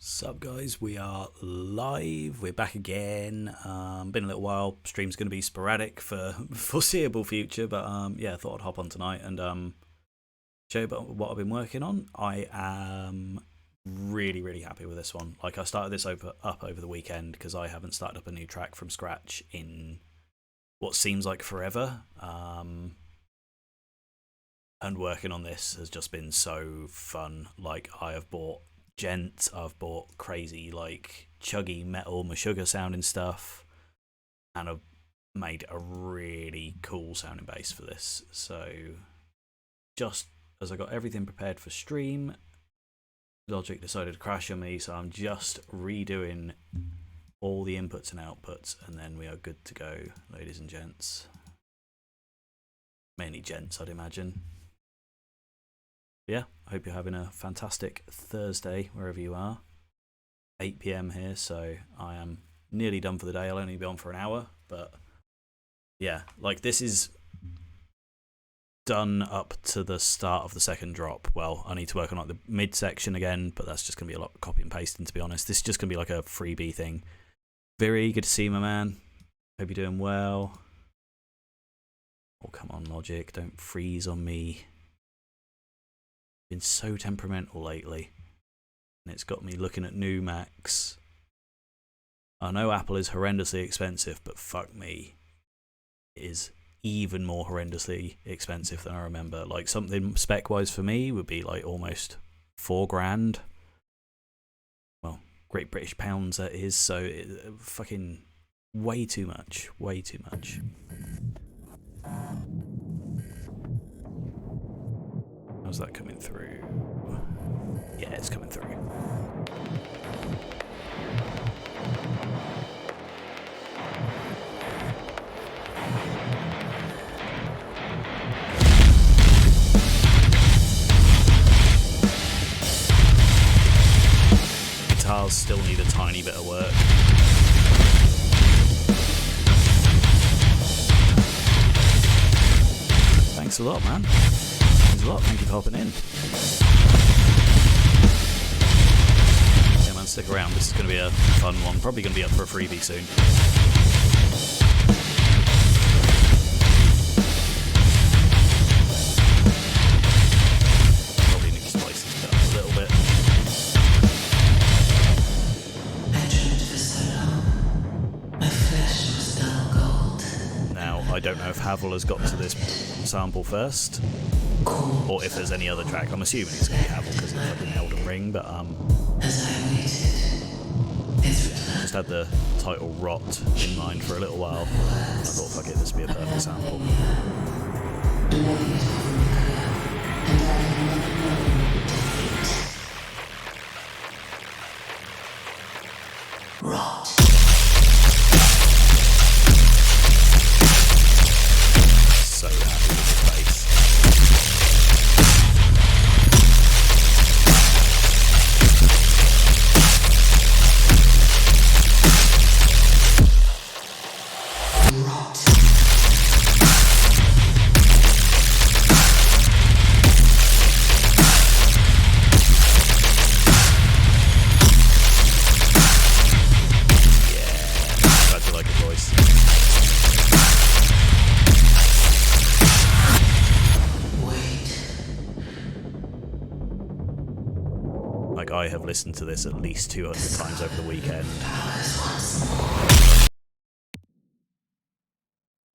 Sup guys, we are live, we're back again. Been a little while, stream's going to be sporadic for foreseeable future, but yeah, I thought I'd hop on tonight and show you about what I've been working on. I am really happy with this one. Like, I started this up over the weekend because I haven't started up a new track from scratch in what seems like forever, and working on this has just been so fun. Like, I have bought Gent, I've bought crazy like chuggy metal Meshuggah sounding stuff, and I've made a really cool sounding bass for this. So just as I got everything prepared for stream, Logic decided to crash on me, so I'm just redoing all the inputs and outputs, and then we are good to go, ladies and gents. Mainly gents, I'd imagine. Yeah, I hope you're having a fantastic Thursday wherever you are. 8 PM here, so I am nearly done for the day. I'll only be on for an hour, but yeah, like, this is done up to the start of the second drop. Well, I need to work on like the mid section again, but that's just gonna be a lot of copy and pasting, to be honest. This is just gonna be like a freebie thing. Very good to see you, my man. Hope you're doing well. Oh, come on, Logic, don't freeze on me. Been so temperamental lately, and it's got me looking at new Macs. I know Apple is horrendously expensive, but fuck me, it is even more horrendously expensive than I remember. Like, something spec wise for me would be like almost $4 grand. Well, Great British pounds that is, so fucking way too much, way too much. How's that coming through? Yeah, it's coming through. Guitars still need a tiny bit of work. Thanks a lot, man. Thanks a lot. Thank you for hopping in. Yeah, man, stick around. This is going to be a fun one. Probably going to be up for a freebie soon. Probably need to spice this up a little bit. Now, I don't know if Havel has got to this sample first, or if there's any other track. I'm assuming it's going to be Havel because it's fucking Elden Ring, but just had the title Rot in mind for a little while. I thought, fuck it, this would be a perfect sample. So happy with the bass. Glad you like your voice. Like, I have listened to this at least 200 times over the weekend.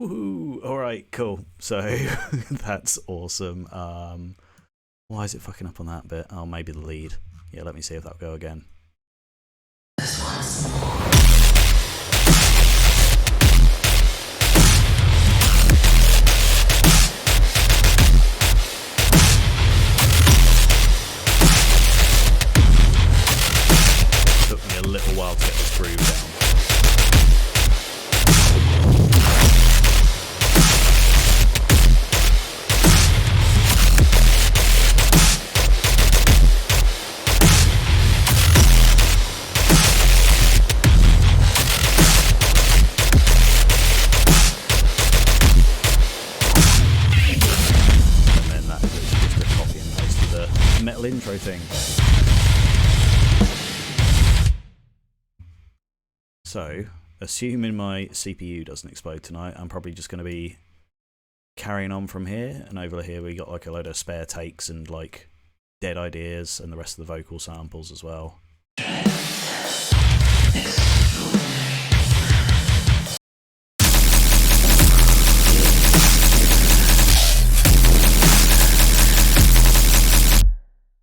Woohoo! Alright, cool. So, that's awesome. Why is it fucking up on that bit? Oh, maybe the lead. Yeah, let me see if that'll go again. Took me a little while to get this groove down. And then that is just a copy and paste of the metal intro thing. So, assuming my CPU doesn't explode tonight, I'm probably just going to be carrying on from here. And over here we got like a load of spare takes and like dead ideas and the rest of the vocal samples as well.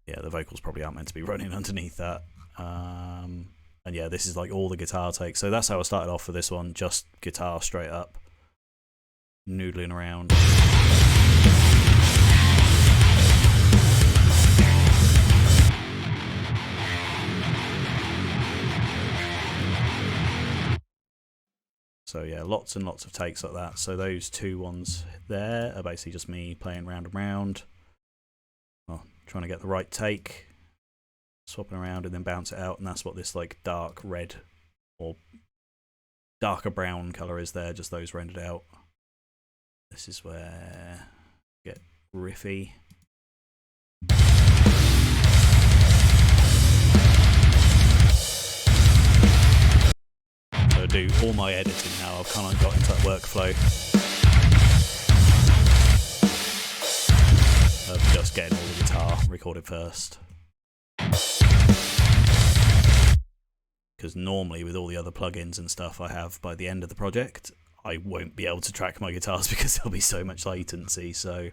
Yeah, the vocals probably aren't meant to be running underneath that. And yeah, this is like all the guitar takes. So that's how I started off for this one, just guitar straight up, noodling around. So yeah, lots and lots of takes like that. So those two ones there are basically just me playing round and round. Well, trying to get the right take, swapping around and then bounce it out, and that's what this like dark red or darker brown colour is there, just those rendered out. This is where I get riffy. So I do all my editing now, I've kind of got into that workflow of just getting all the guitar recorded first. Because normally with all the other plugins and stuff I have by the end of the project, I won't be able to track my guitars because there'll be so much latency. So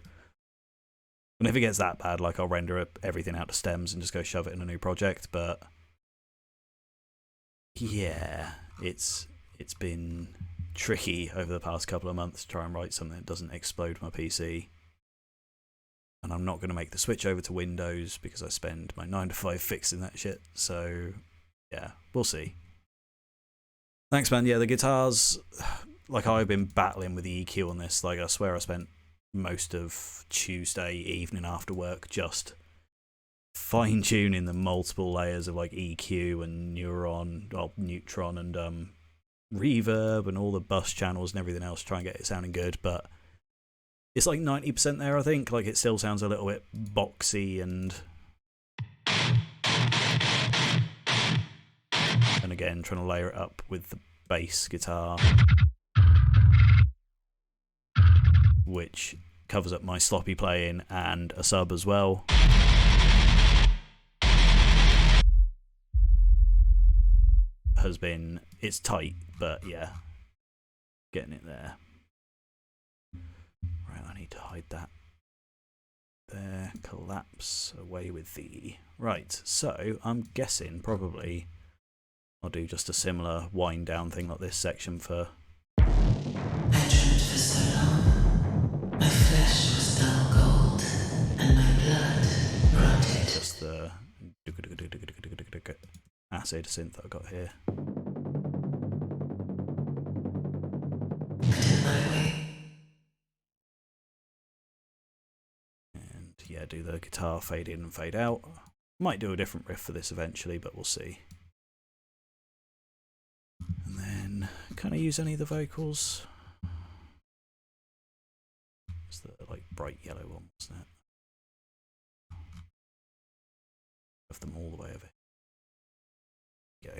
and if it gets that bad, like I'll render everything out to stems and just go shove it in a new project. But yeah, it's been tricky over the past couple of months to try and write something that doesn't explode my PC. And I'm not going to make the switch over to Windows because I spend my 9 to 5 fixing that shit. So yeah, we'll see. Thanks, man. Yeah, the guitars, like I've been battling with the EQ on this. Like I swear I spent most of Tuesday evening after work just fine-tuning the multiple layers of like EQ and neutron and reverb and all the bus channels and everything else, try and get it sounding good. But it's like 90% there, I think. Like it still sounds a little bit boxy and again trying to layer it up with the bass guitar, which covers up my sloppy playing and a sub as well. It's tight, but yeah, getting it there. Right, I need to hide that. There, collapse, away with thee. Right, so I'm guessing probably I'll do just a similar wind down thing like this section for. I dreamt for so long. My flesh was dull gold, and my blood rotted. Just the acid synth that I got here. And yeah, do the guitar fade in and fade out. Might do a different riff for this eventually, but we'll see. And then, can I use any of the vocals? It's the like bright yellow one, wasn't it? Of them all the way over here. Go.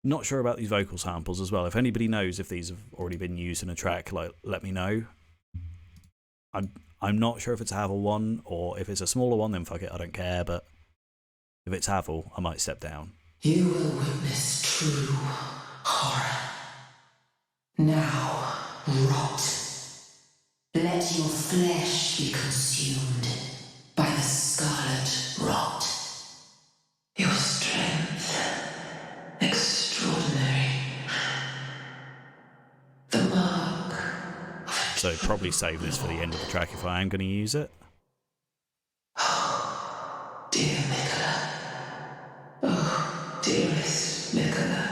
Not sure about these vocal samples as well. If anybody knows if these have already been used in a track, like let me know. I'm not sure if it's a Havel one, or if it's a smaller one, then fuck it, I don't care. But if it's Havel, I might step down. You will witness true horror. Now, rot. Let your flesh be consumed by the scarlet rot. Your strength, extraordinary. The mark. So probably save this for the end of the track if I am going to use it. Oh, dear Mikola. Oh, dearest Mikola.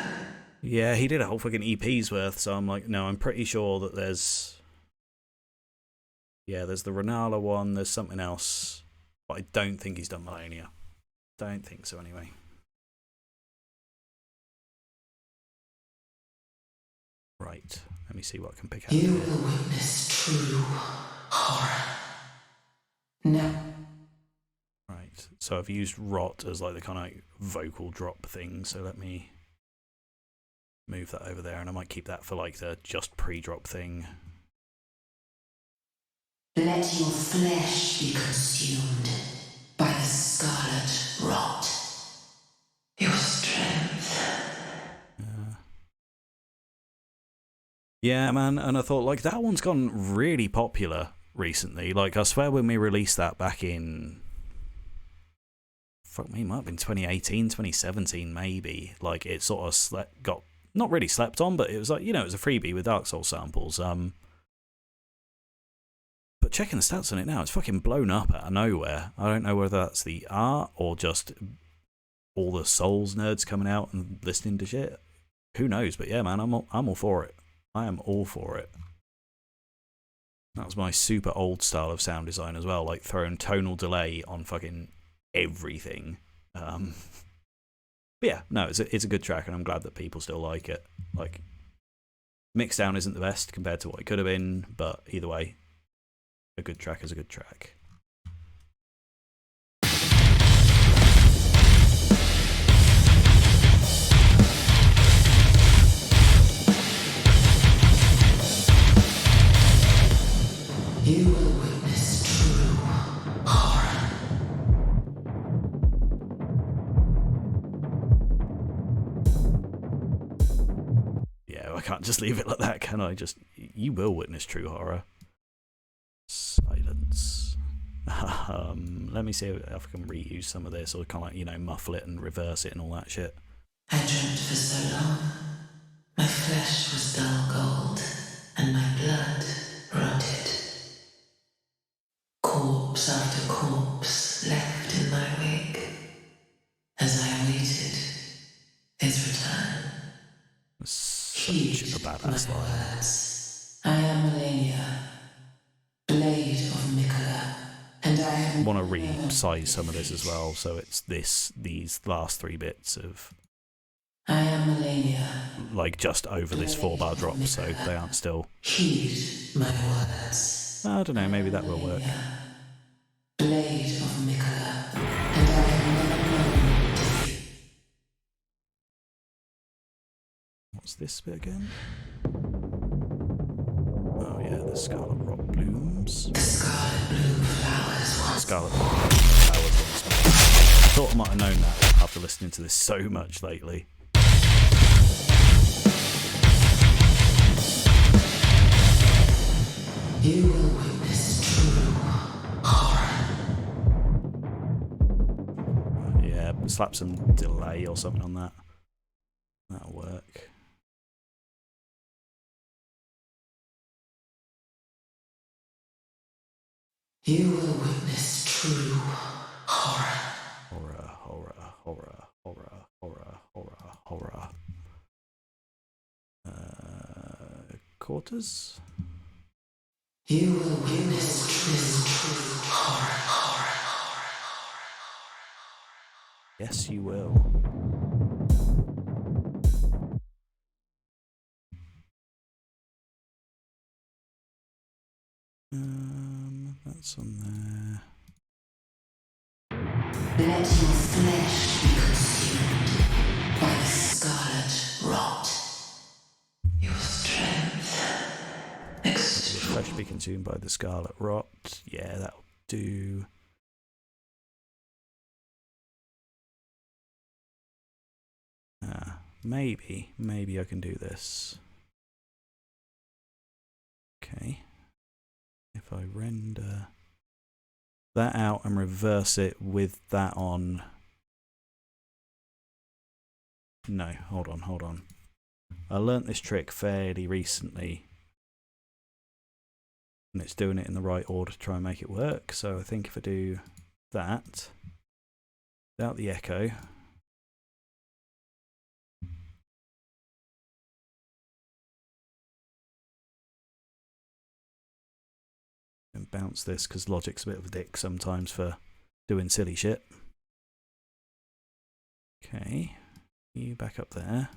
Yeah, he did a whole fucking EP's worth, so I'm like, no, I'm pretty sure that there's the Renala one, there's something else, but I don't think he's done Melania. Don't think so anyway. Right, let me see what I can pick out. You will witness true horror. Now. Right, So I've used rot as like the kind of vocal drop thing. So let me move that over there, and I might keep that for like the just pre-drop thing. Let your flesh be consumed by the scarlet rot. Your strength. Yeah, man, and I thought, like, that one's gone really popular recently. Like, I swear when we released that back in... Fuck me, it might have been 2018, 2017, maybe. Like, it sort of got... Not really slept on, but it was like, you know, it was a freebie with Dark Souls samples. But checking the stats on it now, it's fucking blown up out of nowhere. I don't know whether that's the art or just all the Souls nerds coming out and listening to shit. Who knows? But yeah, man, I'm all for it. I am all for it. That was my super old style of sound design as well, like throwing tonal delay on fucking everything. But yeah, no, it's a good track, and I'm glad that people still like it. Like, Mixdown isn't the best compared to what it could have been, but either way, a good track is a good track. You will witness true horror. Yeah, I can't just leave it like that, can I? You will witness true horror. Silence. Let me see if I can reuse some of this, or kind of like, you know, muffle it and reverse it and all that shit. I dreamt for so long. My flesh was dull gold, and my blood rotted. Corpse after corpse left in my wake, as I awaited his return. Such a badass line. Words. I am Melania, blade of Mikola, and I have... I want to resize some of this as well, so it's these last 3 bits of... I am Melania. Like, just over this 4-bar drop, so they aren't still... Heed my words. I don't know, maybe that will work. Blade of Mikola, and I have never known defeat. What's this bit again? Oh yeah, the scarlet rock blooms. The scarlet bloom flowers once. Scarlet flowers once more. I thought I might have known that after listening to this so much lately. You will witness true horror. Yeah, slap some delay or something on that. That'll work. You will witness true horror. Horror, horror, horror, horror, horror, horror, horror. Quarters? You will witness true horror. Yes, you will. That's on there. Let your flesh be consumed by the scarlet rot. Your strength. Your flesh be consumed by the scarlet rot. Yeah, that'll do. Maybe I can do this. Okay. If I render that out and reverse it with that on. No, hold on. I learnt this trick fairly recently, and it's doing it in the right order to try and make it work. So I think if I do that without the echo, and bounce this, because Logic's a bit of a dick sometimes for doing silly shit. Okay, you back up there.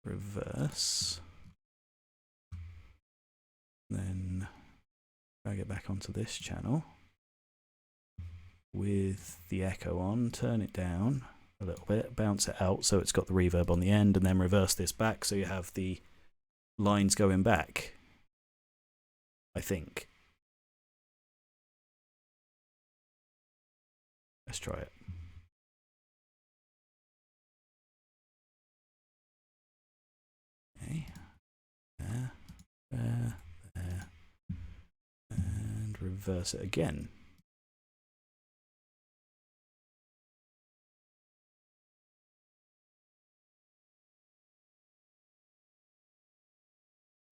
Reverse. Then drag it back onto this channel. with the echo on, turn it down a little bit, bounce it out so it's got the reverb on the end, and then reverse this back so you have the lines going back, I think. Let's try it. Okay, there, and reverse it again.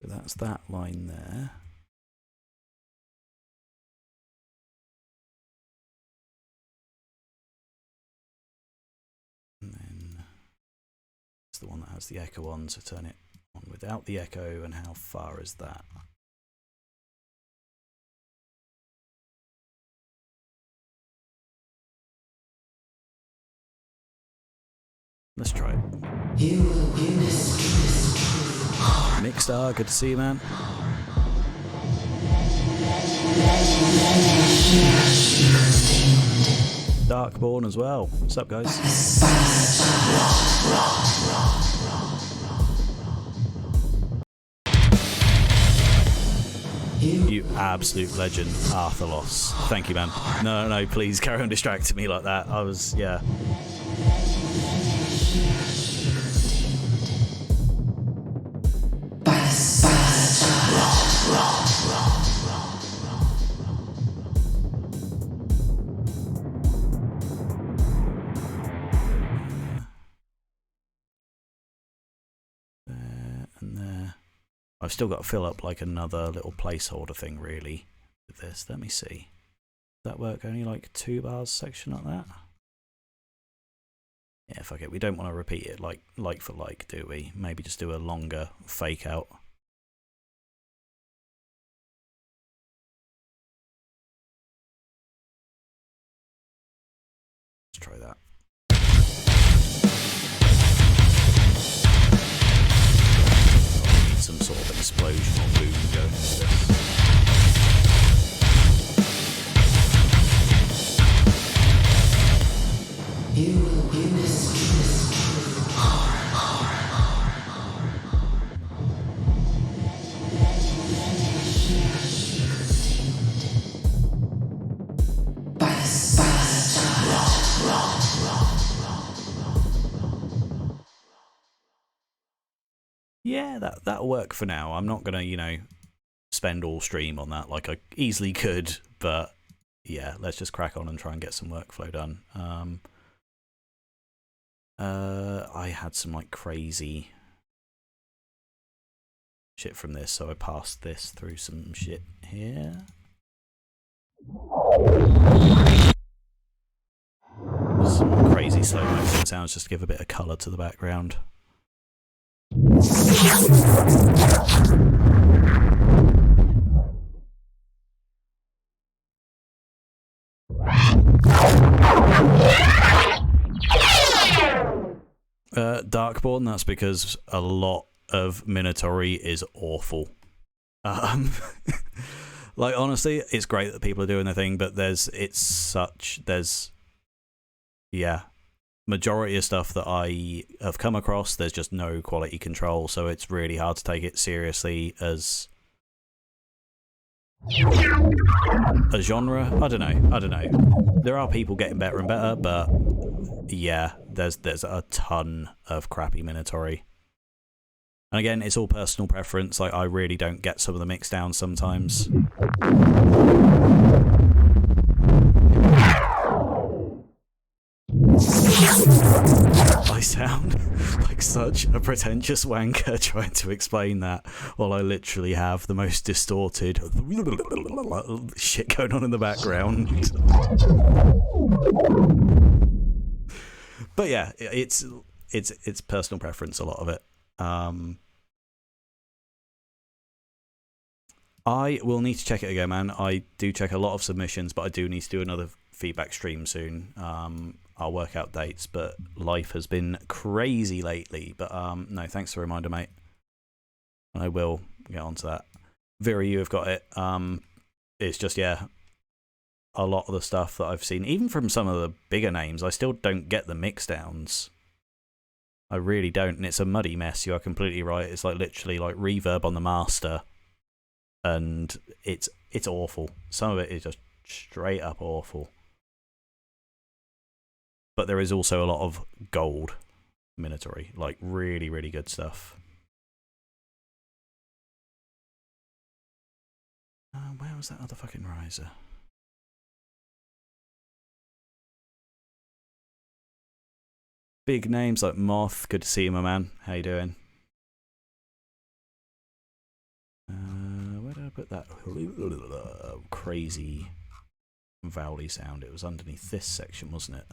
So that's that line there. And then it's the one that has the echo on, so turn it on without the echo, and how far is that? Let's try it. Mixstar, good to see you, man. Darkborn as well. What's up, guys? You absolute legend, Arthalos. Thank you, man. No, please carry on distracting me like that. I was, yeah. There and there. I've still got to fill up like another little placeholder thing really with this. Let me see. Does that work? Only like 2 bars section like that? Yeah, fuck it. We don't want to repeat it like for like, do we? Maybe just do a longer fake out. Let's try that. Some sort of explosion or boom going into this. You will witness Yeah, that'll work for now. I'm not gonna, you know, spend all stream on that like I easily could, but yeah, let's just crack on and try and get some workflow done. I had some like crazy shit from this, so I passed this through some shit here. Some crazy slow motion sounds just to give a bit of colour to the background. Darkborn, that's because a lot of Minotauri is awful. Like honestly, it's great that people are doing their thing, but yeah, majority of stuff that I have come across, there's just no quality control, so it's really hard to take it seriously as a genre. I don't know. There are people getting better and better, but yeah, there's a ton of crappy Minotauri. And again, it's all personal preference. Like I really don't get some of the mix down sometimes. I sound like such a pretentious wanker trying to explain that while I literally have the most distorted shit going on in the background. But yeah, it's personal preference, a lot of it. I will need to check it again, man. I do check a lot of submissions, but I do need to do another feedback stream soon. I'll work out dates, but life has been crazy lately. But no, thanks for the reminder, mate. I will get onto that. Vera, you have got it. It's just, yeah, a lot of the stuff that I've seen, even from some of the bigger names, I still don't get the mix downs. I really don't, and it's a muddy mess. You are completely right. It's like literally like reverb on the master, and it's awful. Some of it is just straight up awful. But there is also a lot of gold Minatory, like really, really good stuff. Where was that other fucking riser? Big names like Moth. Good to see you, my man. How you doing? Where did I put that crazy vowly sound? It was underneath this section, wasn't it?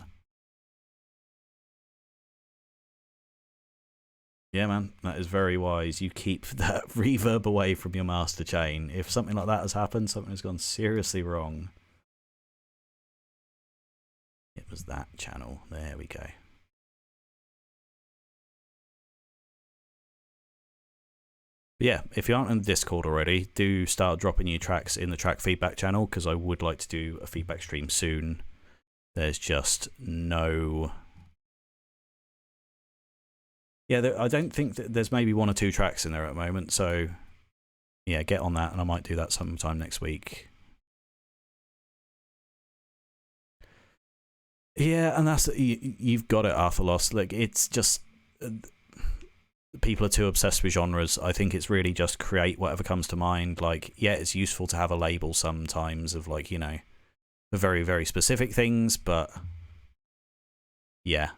Yeah, man, that is very wise. You keep that reverb away from your master chain. If something like that has happened, something has gone seriously wrong. It was that channel. There we go. But yeah, if you aren't in the Discord already, do start dropping your tracks in the track feedback channel, because I would like to do a feedback stream soon. There's just no... Yeah, I don't think that there's maybe 1 or 2 tracks in there at the moment, so yeah, get on that, and I might do that sometime next week. Yeah, and that's you've got it, Arthur Lost. Like, it's just people are too obsessed with genres. I think it's really just create whatever comes to mind. Like, yeah, it's useful to have a label sometimes of, like, you know, very, very specific things, but yeah.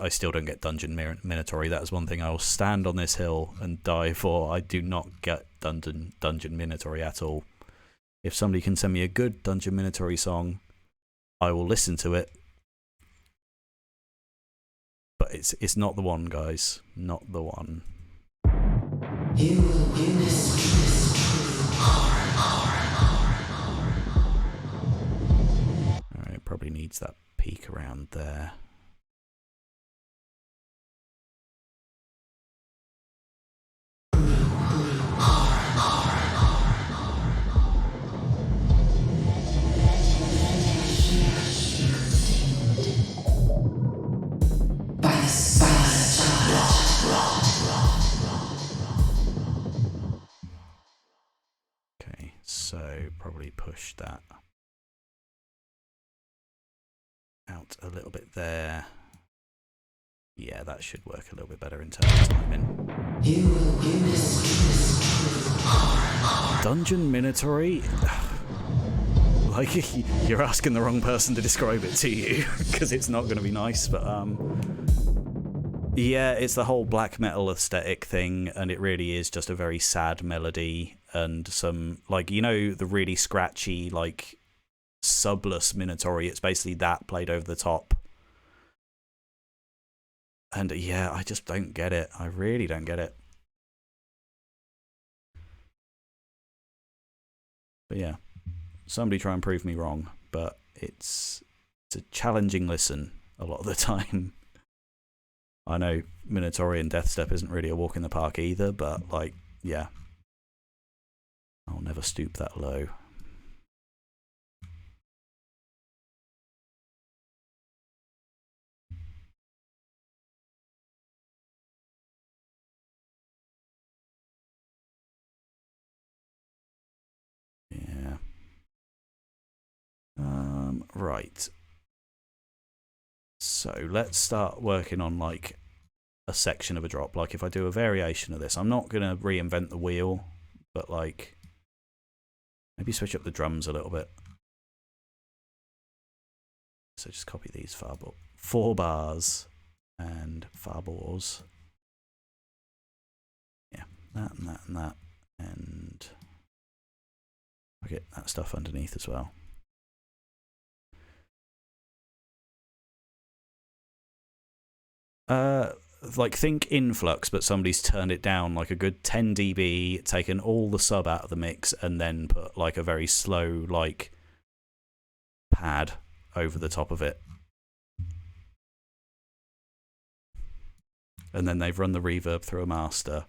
I still don't get Dungeon Minatory. That is one thing I will stand on this hill and die for. I do not get Dungeon Minatory at all. If somebody can send me a good Dungeon Minatory song, I will listen to it. But it's not the one, guys. Not the one. You will witness truth. Alright, it probably needs that peak around there. Okay, so probably push that out a little bit there. Yeah, that should work a little bit better in terms of timing. Dungeon Minatory? Like, you're asking the wrong person to describe it to you, because it's not going to be nice, but yeah, it's the whole black metal aesthetic thing, and it really is just a very sad melody, and some, like, you know, the really scratchy, like, subless Minatory, it's basically that played over the top. And yeah, I just don't get it. I really don't get it. But yeah, somebody try and prove me wrong, but it's a challenging listen a lot of the time. I know Minatory and Deathstep isn't really a walk in the park either, but, like, yeah, I'll never stoop that low. Yeah. Right. So let's start working on, like, a section of a drop. Like, if I do a variation of this, I'm not going to reinvent the wheel, but, like, maybe switch up the drums a little bit. So just copy these 4 bars and farbores. Yeah, that and that and that. And I'll get that stuff underneath as well. Like, think Influx, but somebody's turned it down like a good 10 dB, taken all the sub out of the mix, and then put, like, a very slow, like, pad over the top of it. And then they've run the reverb through a master.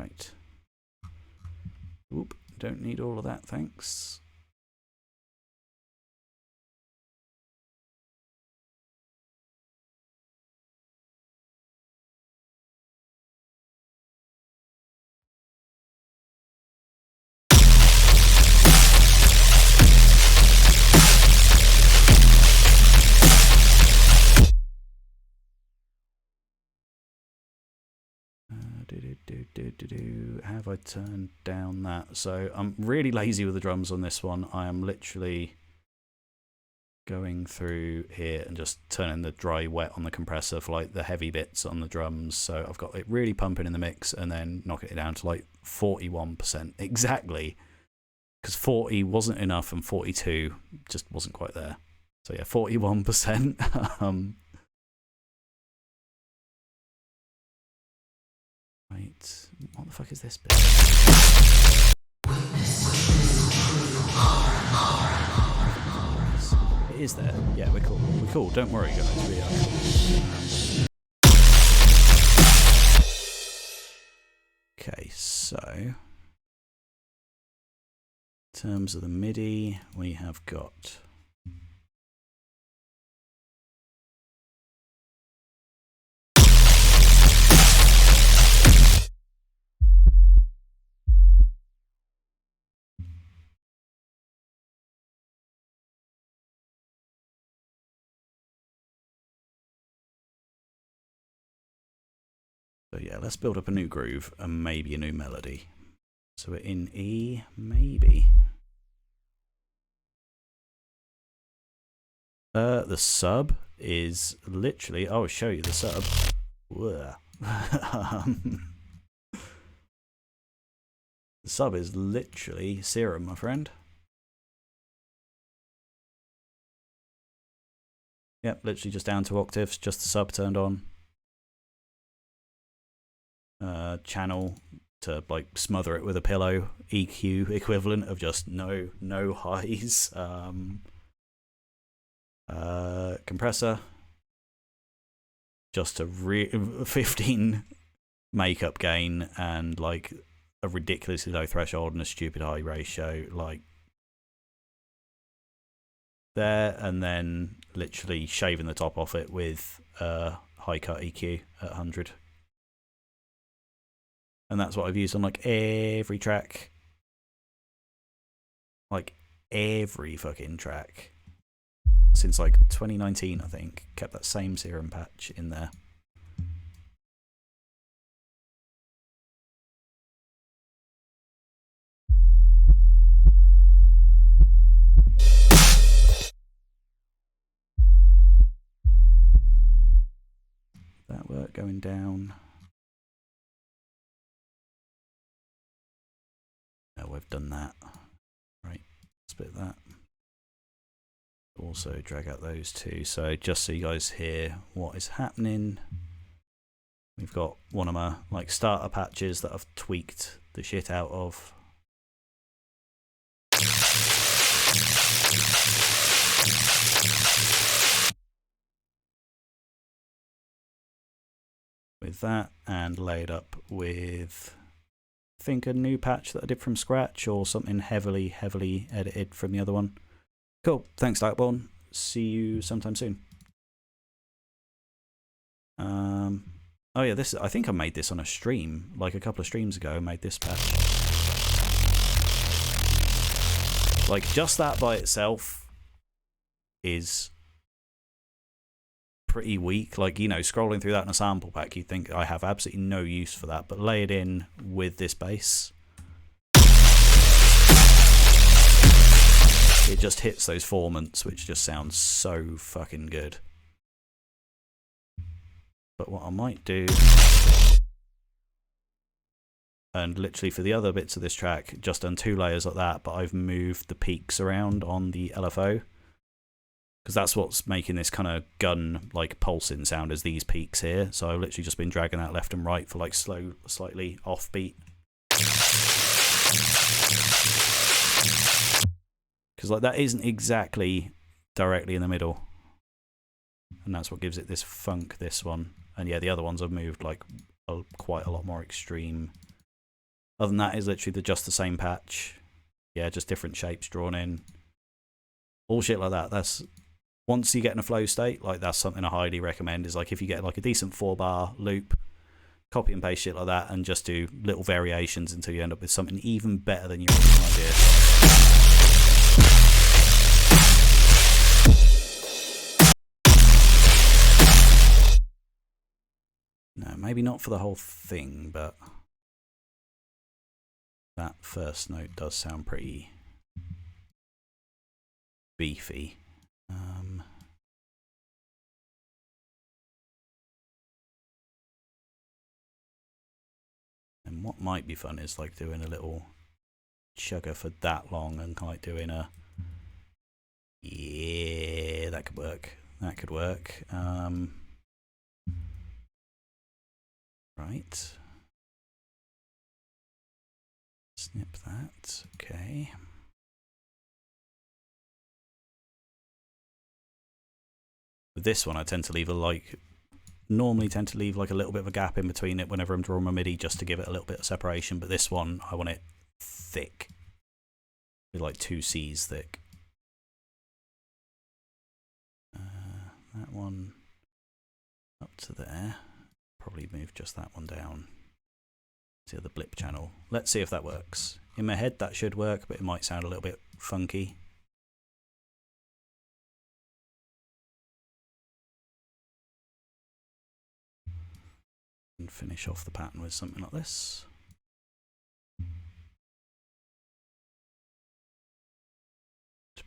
Right. Oop, don't need all of that, thanks. Have I turned down that? So I'm really lazy with the drums on this one. I am literally going through here and just turning the dry wet on the compressor for like the heavy bits on the drums. So I've got it really pumping in the mix and then knocking it down to like 41% exactly, because 40 wasn't enough and 42 just wasn't quite there. So yeah, 41%. Right, what the fuck is this bit? It is there. Yeah, we're cool. We're cool. Don't worry, guys. We are cool. Okay, so in terms of the MIDI, we have got so yeah, let's build up a new groove and maybe a new melody. So we're in E, maybe. The sub is literally, I'll show you the sub. The sub is literally Serum, my friend. Yep, literally just down to octaves, just the sub turned on. Channel to like smother it with a pillow, EQ equivalent of just no highs. Compressor just a 15 makeup gain and like a ridiculously low threshold and a stupid high ratio, like there, and then literally shaving the top off it with high cut EQ at 100. And that's what I've used on like every track. Like every fucking track. Since like 2019, I think. Kept that same Serum patch in there. That work going down. No, we've done that. Right, split that. Also drag out those two. So just so you guys hear what is happening, we've got one of my like starter patches that I've tweaked the shit out of. With that, and laid up with I think a new patch that I did from scratch or something heavily edited from the other one. Cool, thanks Lightborn, see you sometime soon. Oh yeah, this, I think I made this on a stream like a couple of streams ago. I made this patch. Like just that by itself is pretty weak. Like, you know, scrolling through that in a sample pack, you'd think I have absolutely no use for that, but lay it in with this bass, it just hits those formants, which just sounds so fucking good. But what I might do, and literally for the other bits of this track, just done 2 layers like that, but I've moved the peaks around on the LFO, because that's what's making this kind of gun like pulsing sound, is these peaks here. So I've literally just been dragging that left and right for like slow, slightly offbeat. Because like that isn't exactly directly in the middle, and that's what gives it this funk, this one. And yeah, the other ones I've moved like quite a lot more extreme Other than that, it's literally just the same patch. Yeah, just different shapes drawn in. All shit like that. That's once you get in a flow state, like that's something I highly recommend. Is like if you get like a decent 4-bar loop, copy and paste shit like that, and just do little variations until you end up with something even better than your original idea. No, maybe not for the whole thing, but that first note does sound pretty beefy. And what might be fun is like doing a little chugger for that long and kind of like doing a, yeah, that could work. That could work. Right. Snip that. Okay. With this one, I tend to leave normally tend to leave like a little bit of a gap in between it whenever I'm drawing my MIDI just to give it a little bit of separation. But this one, I want it thick. With like 2 C's thick. That one up to there. Probably move just that one down to the blip channel. Let's see if that works. In my head that should work, but it might sound a little bit funky. And finish off the pattern with something like this.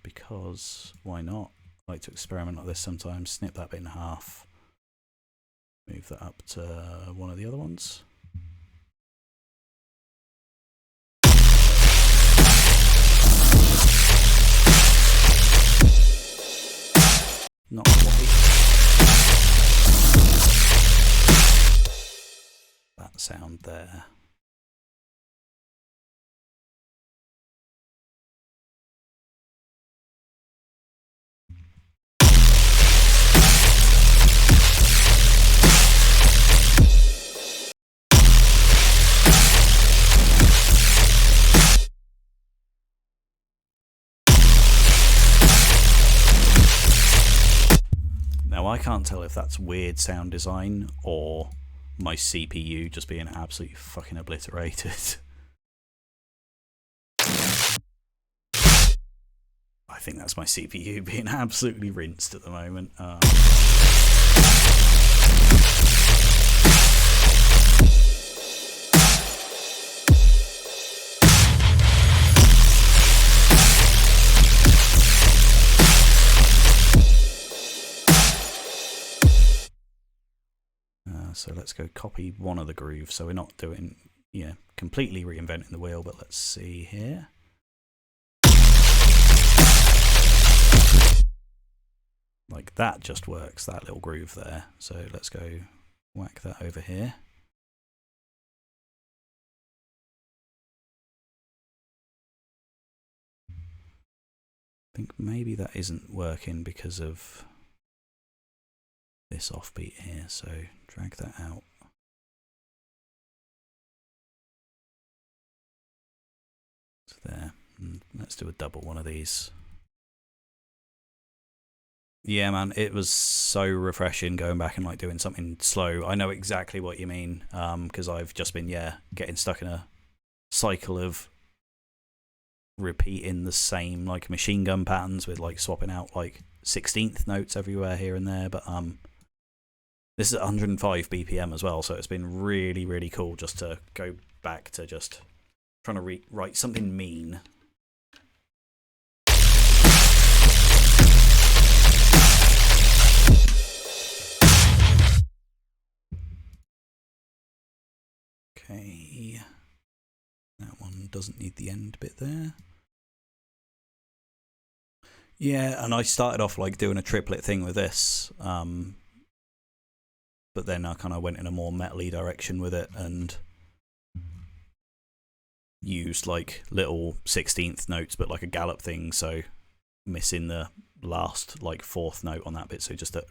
Because why not? I like to experiment like this sometimes. Snip that bit in half. Move that up to one of the other ones. Not quite. That sound there. Now I can't tell if that's weird sound design or my CPU just being absolutely fucking obliterated. I think that's my CPU being absolutely rinsed at the moment. So let's go copy one of the grooves. So we're not doing, completely reinventing the wheel, but let's see here. Like that just works, that little groove there. So let's go whack that over here. I think maybe that isn't working because of this offbeat here, so drag that out. So there, and let's do a double one of these. Yeah, man, it was so refreshing going back and like doing something slow. I know exactly what you mean, because I've just been, getting stuck in a cycle of repeating the same like machine gun patterns with like swapping out like 16th notes everywhere here and there, but this is 105 BPM as well, so it's been really, really cool just to go back to just trying to write something mean. Okay, that one doesn't need the end bit there. Yeah, and I started off like doing a triplet thing with this, but then I kind of went in a more metal-y direction with it and used like little 16th notes, but like a gallop thing, so missing the last like 4th note on that bit, so just a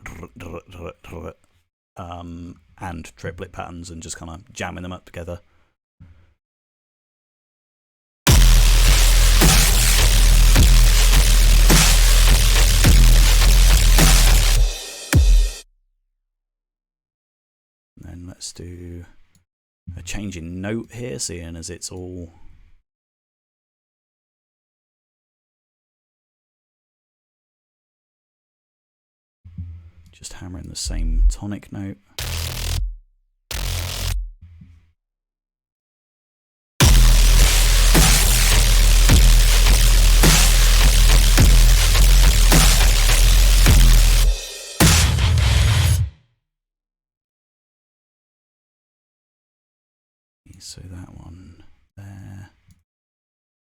and triplet patterns and just kind of jamming them up together. let's do a change in note here, seeing as it's all just hammering the same tonic note. So that one there.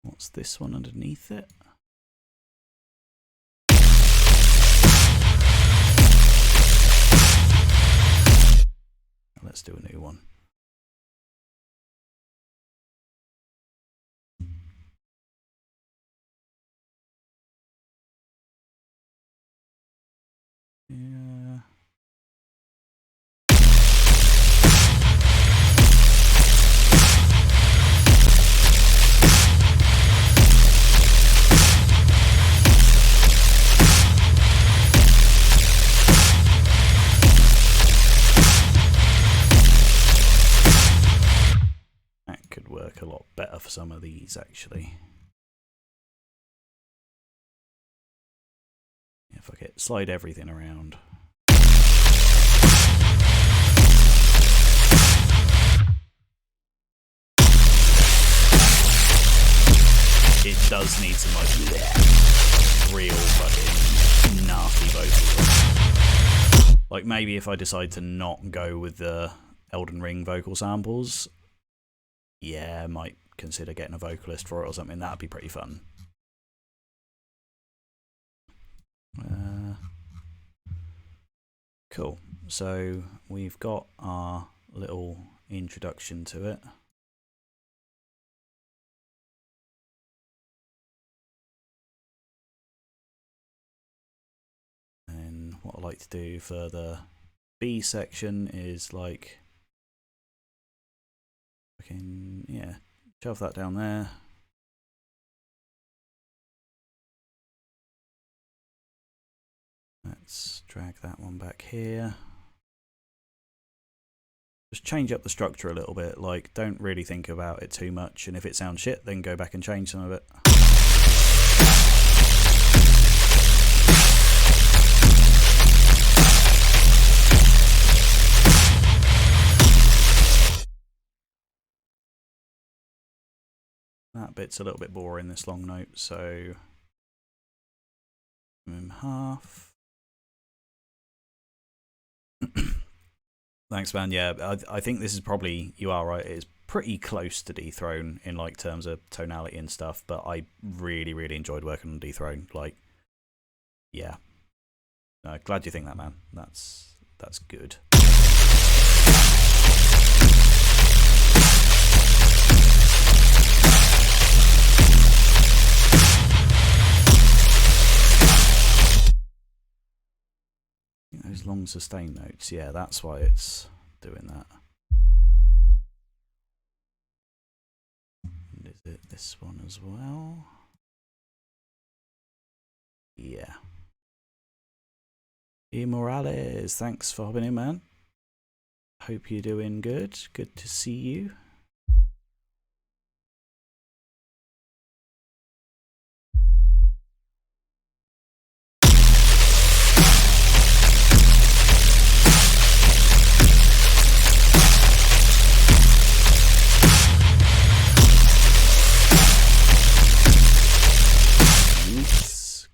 What's this one underneath it? Let's do a new one. Yeah. A lot better for some of these, actually. Yeah, fuck it. Slide everything around. It does need some like real fucking nasty vocals. Like maybe if I decide to not go with the Elden Ring vocal samples, yeah, I might consider getting a vocalist for it or something. That'd be pretty fun. Cool. So we've got our little introduction to it. And what I like to do for the B section is like, yeah, shove that down there. Let's drag that one back here. Just change up the structure a little bit, like don't really think about it too much, and if it sounds shit then go back and change some of it. That bit's a little bit boring, this long note, so half. Thanks, man. Yeah, I think this is probably, you are right, it's pretty close to Dethrone in like terms of tonality and stuff, but I really, really enjoyed working on Dethrone. Like, yeah. Glad you think that, man. That's good. Those long sustained notes, yeah, that's why it's doing that. And is it this one as well? Yeah. Immorales, thanks for hopping in, man. Hope you're doing good. Good to see you.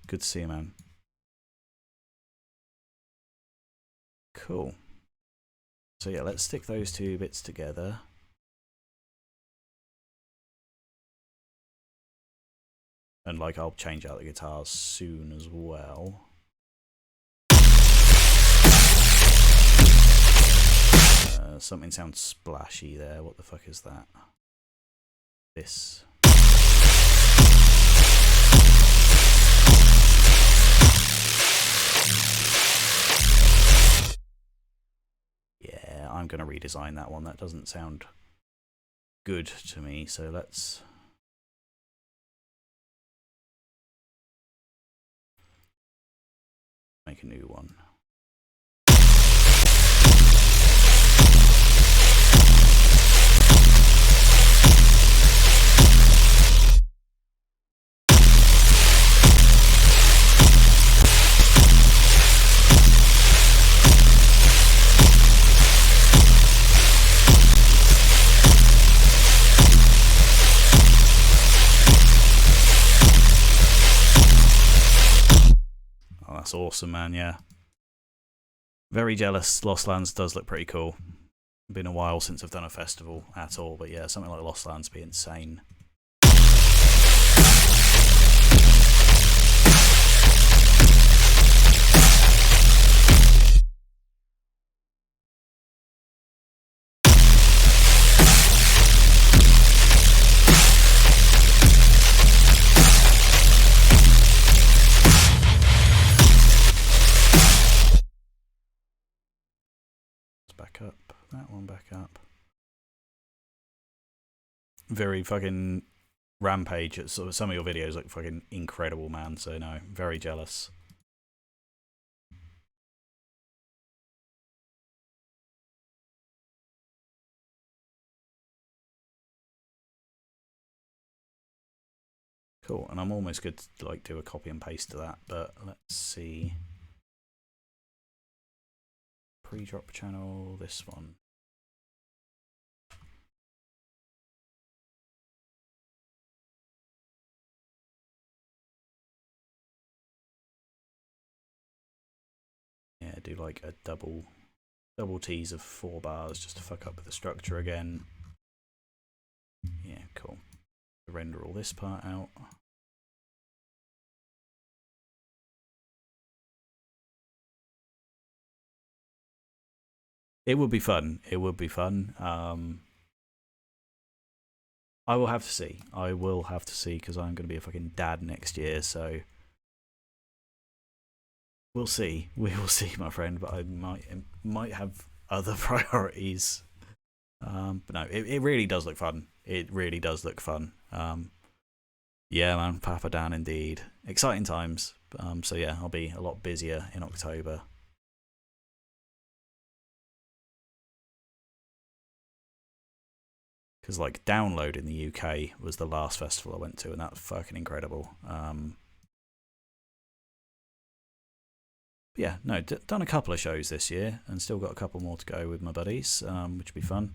Good to see you, man. Cool. So yeah, let's stick those two bits together. And like, I'll change out the guitars soon as well. Something sounds splashy there. What the fuck is that? This. Yeah, I'm going to redesign that one. That doesn't sound good to me, so let's... make a new one. That's awesome, man. Yeah. Very jealous. Lost Lands does look pretty cool. Been a while since I've done a festival at all, but yeah, something like Lost Lands would be insane. Back up. That one back up. Very fucking Rampage. Some of your videos look fucking incredible, man. So no, very jealous. Cool, and I'm almost good to like do a copy and paste to that, but let's see. Pre-drop channel, this one. Yeah, do like a double tease of 4 bars just to fuck up with the structure again. Yeah, cool. Render all this part out. It would be fun. It would be fun. I will have to see. I will have to see because I'm going to be a fucking dad next year. So we'll see. We will see, my friend. But I might have other priorities. But no, it really does look fun. It really does look fun. Yeah, man, Papa Dan indeed. Exciting times. So yeah, I'll be a lot busier in October. Because like Download in the UK was the last festival I went to, and that was fucking incredible. Yeah, no, done a couple of shows this year, and still got a couple more to go with my buddies, which will be fun.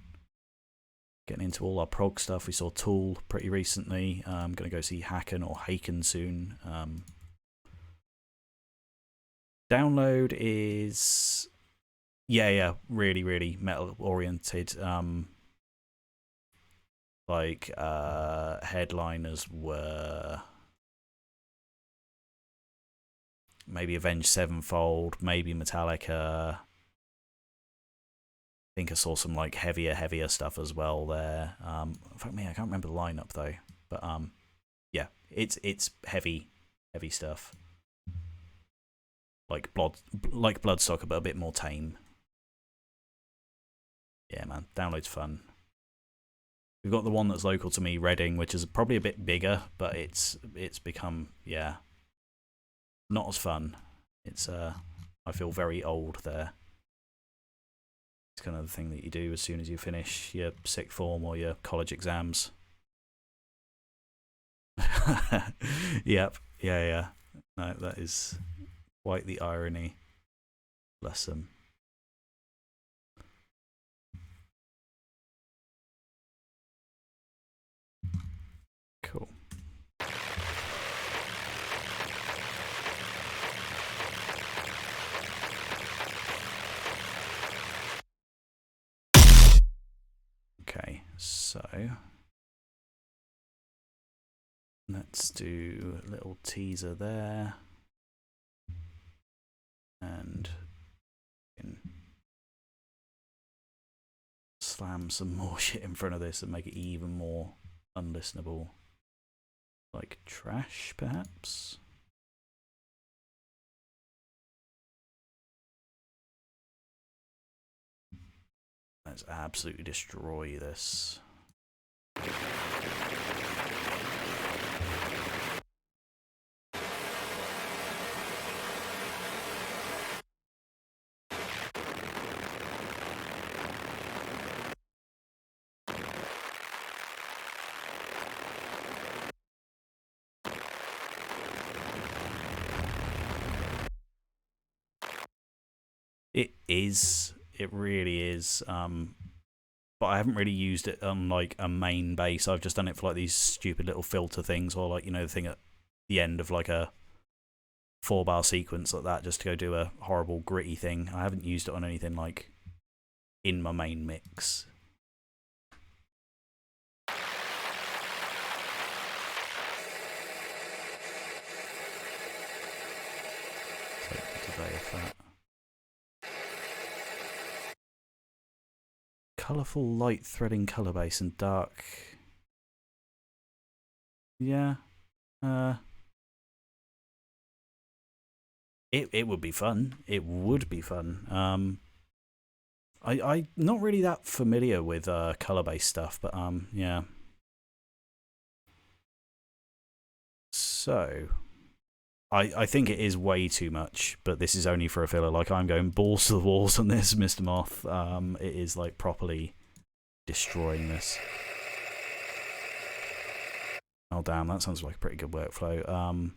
Getting into all our prog stuff. We saw Tool pretty recently. I'm going to go see Haken or Haken soon. Download is, yeah, really, really metal oriented. Like headliners were maybe Avenged Sevenfold, maybe Metallica. I think I saw some like heavier stuff as well there. In fact, I can't remember the lineup though. But yeah, it's heavy stuff. Like Bloodsucker, but a bit more tame. Yeah, man, Download's fun. We've got the one that's local to me, Reading, which is probably a bit bigger, but it's become, yeah, not as fun. It's I feel very old there. It's kind of the thing that you do as soon as you finish your sixth form or your college exams. Yep, yeah. No, that is quite the irony. Bless them. Cool. Okay, so let's do a little teaser there. And slam some more shit in front of this and make it even more unlistenable. Like trash, perhaps? Let's absolutely destroy this. It is. It really is. But I haven't really used it on like a main bass. I've just done it for like these stupid little filter things, or like, you know, the thing at the end of like a 4-bar sequence like that just to go do a horrible gritty thing. I haven't used it on anything like in my main mix. Colourful light threading colour base and dark. Yeah. It would be fun. It would be fun. I'm not really that familiar with colour based stuff, but yeah. So I think it is way too much, but this is only for a filler. Like, I'm going balls to the walls on this, Mr. Moth. It is like properly destroying this. Oh damn, that sounds like a pretty good workflow.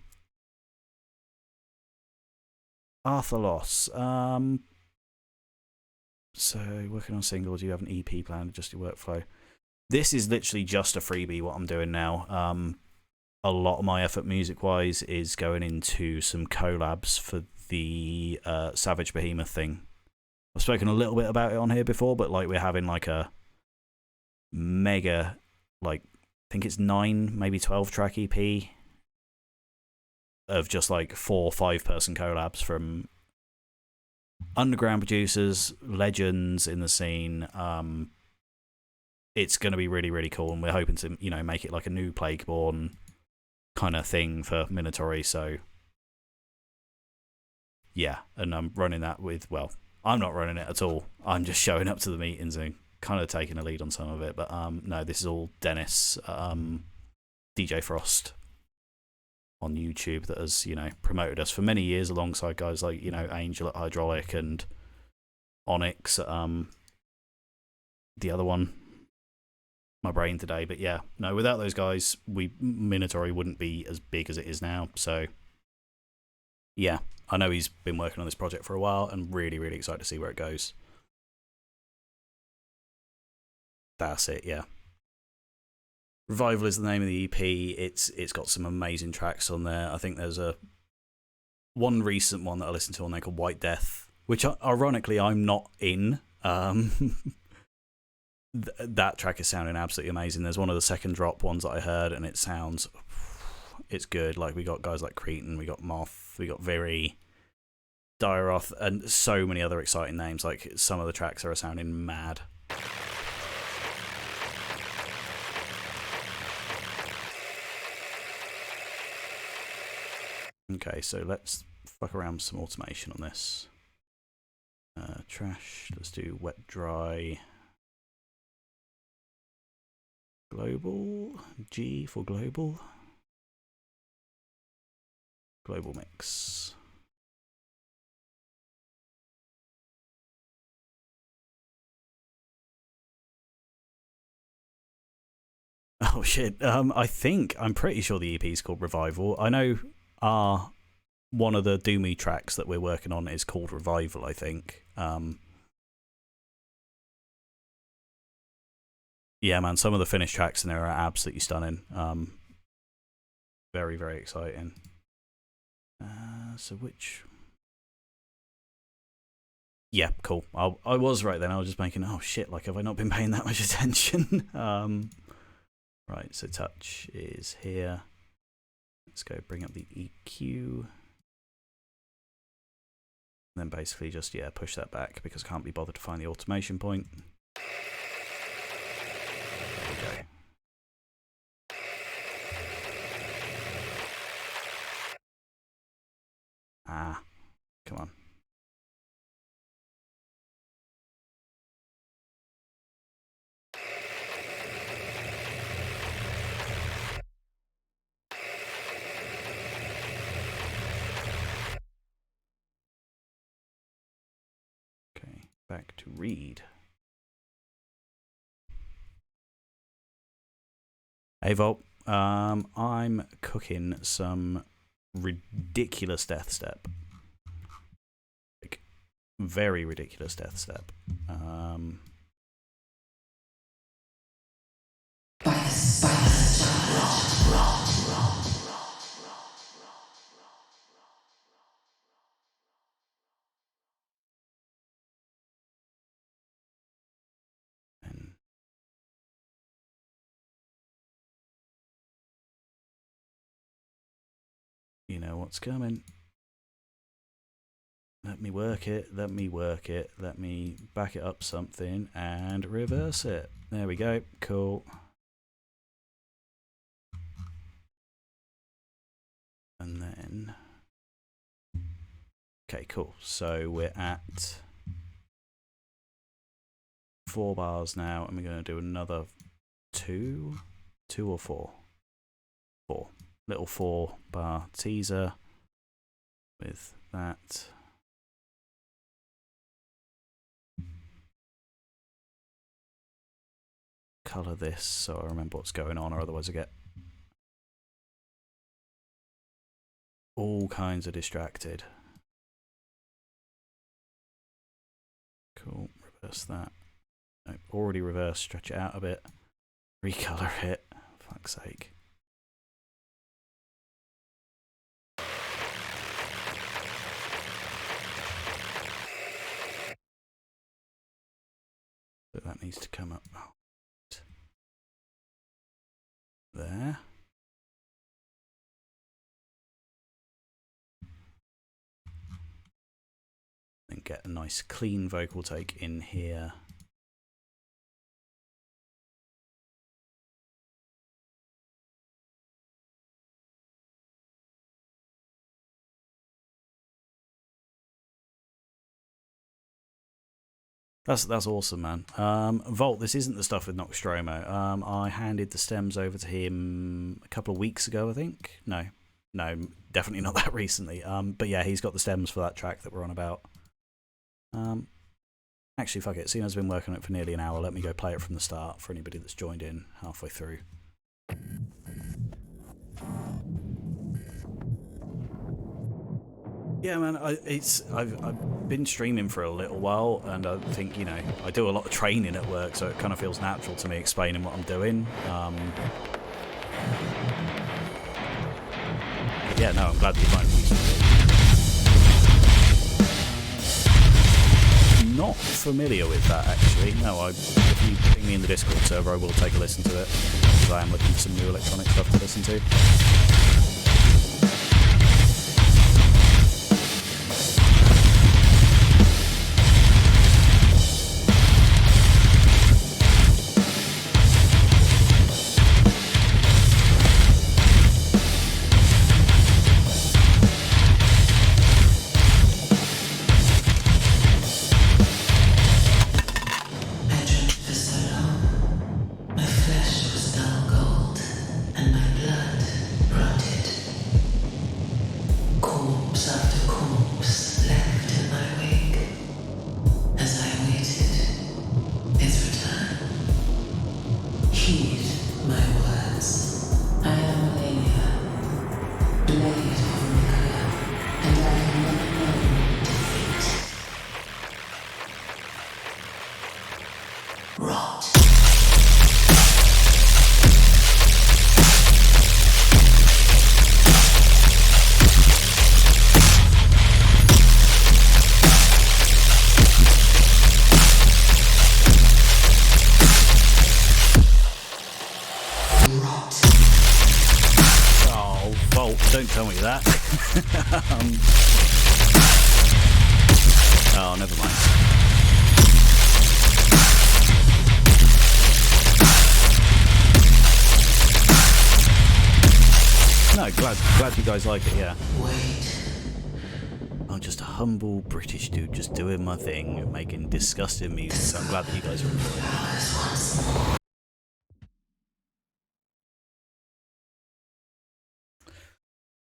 Arthur Loss. So working on single, do you have an EP plan? Just your workflow. This is literally just a freebie. What I'm doing now. A lot of my effort music-wise is going into some collabs for the Savage Behemoth thing. I've spoken a little bit about it on here before, but like we're having like a mega, like I think it's 9, maybe 12 track EP of just like 4 or 5 person collabs from underground producers, legends in the scene. It's going to be really, really cool, and we're hoping to, you know, make it like a new Plagueborn kind of thing for Minatory. So yeah, and I'm running that with, well, I'm not running it at all. I'm just showing up to the meetings and kind of taking a lead on some of it. But no, this is all Dennis, DJ Frost on YouTube, that has, you know, promoted us for many years alongside guys like, you know, Angel at Hydraulic and Onyx at the other one, my brain today. But yeah, no, without those guys, Minatory wouldn't be as big as it is now. So yeah, I know he's been working on this project for a while, and really, really excited to see where it goes. That's it, yeah. Revival is the name of the EP. It's got some amazing tracks on there. I think there's one recent one that I listened to on there called White Death, which ironically I'm not in. That track is sounding absolutely amazing. There's one of the second drop ones that I heard, and it sounds, it's good. Like, we got guys like Cretan, we got Moth, we got Viri, Dairoth, and so many other exciting names. Like, some of the tracks are sounding mad. Okay, so let's fuck around with some automation on this. Trash, let's do wet, dry. Global, G for global. Global mix. Oh shit, I'm pretty sure the EP is called Revival. I know one of the Doomy tracks that we're working on is called Revival, I think. Yeah, man, some of the finished tracks in there are absolutely stunning. Very, very exciting. So which... Yeah, cool. I was right then. I was just making, oh shit, like, have I not been paying that much attention? Right, so touch is here. Let's go bring up the EQ. And then basically just, yeah, push that back because I can't be bothered to find the automation point. There we go. Ah, come on. Okay, back to read. Hey Volt, I'm cooking some ridiculous death step. Like, very ridiculous death step. Bias. You know what's coming. Let me work it, let me work it, let me back it up something and reverse it. There we go, cool. And then, okay, cool. So we're at 4 bars now, and we're going to do another 2 or 4? 4. Little 4-bar teaser with that. Colour this so I remember what's going on, or otherwise I get all kinds of distracted. Cool, reverse that. Nope, already reversed, stretch it out a bit. Recolor it, fuck's sake. So that needs to come up. There. And get a nice clean vocal take in here. That's awesome, man. Volt, this isn't the stuff with Nostromo. I handed the stems over to him a couple of weeks ago, I think. No, definitely not that recently. But yeah, he's got the stems for that track that we're on about. Actually, fuck it. Seeing as I've been working on it for nearly an hour, let me go play it from the start for anybody that's joined in halfway through. Yeah, man, I've been streaming for a little while, and I think, you know, I do a lot of training at work, so it kind of feels natural to me explaining what I'm doing. Yeah, no, I'm glad that you find it. Not familiar with that, actually. No, if you ping me in the Discord server, I will take a listen to it, because I am looking for some new electronic stuff to listen to. Don't tell me that. Oh, never mind. No, glad you guys like it, yeah. I'm just a humble British dude just doing my thing, making disgusting music, so I'm glad that you guys are enjoying it.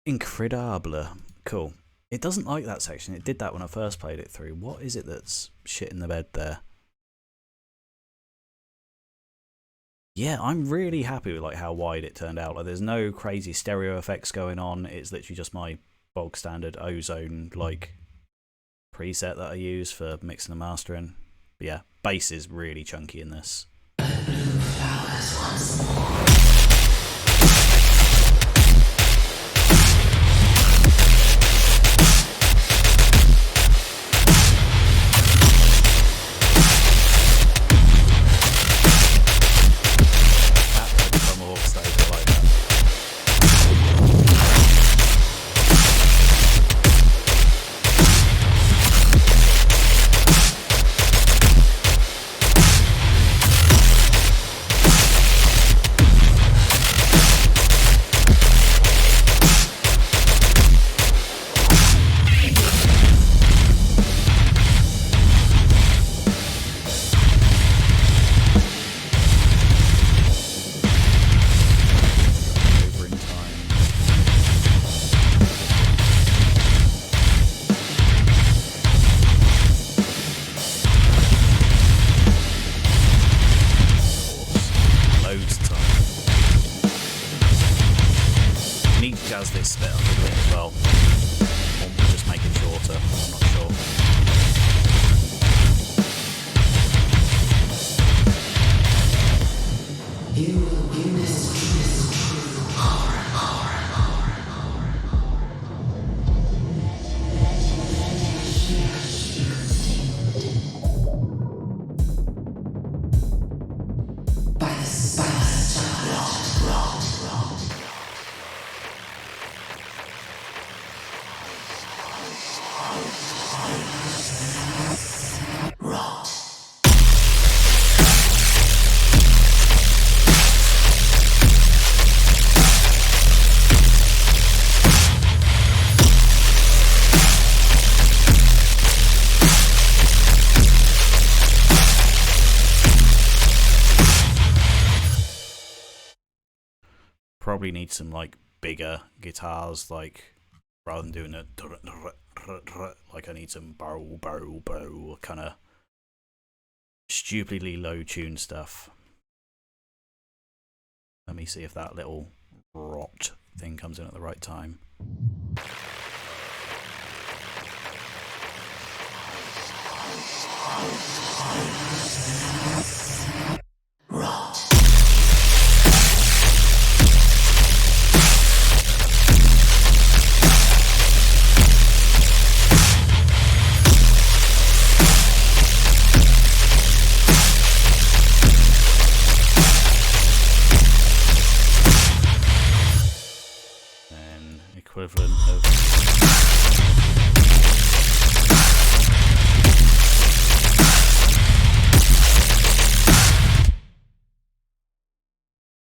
Incredible. Cool. It doesn't like that section. It did that when I first played it through. What is it that's shit in the bed there? Yeah, I'm really happy with like how wide it turned out. Like, there's no crazy stereo effects going on. It's literally just my bog standard Ozone like preset that I use for mixing and mastering. But yeah, bass is really chunky in this. probably need some like bigger guitars, like rather than doing a like I need some bow kind of stupidly low tune stuff. Let me see if that little rot thing comes in at the right time. Rot. Then equivalent of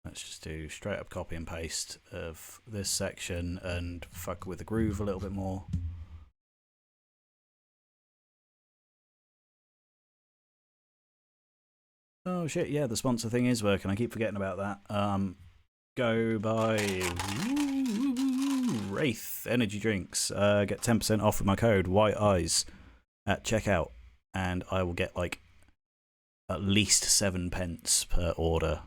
let's just do straight up copy and paste of this section and fuck with the groove a little bit more. Oh shit, yeah, the sponsor thing is working. I keep forgetting about that. Go buy Wraith energy drinks. Get 10% off with my code White Eyes at checkout, and I will get like at least 7 pence per order.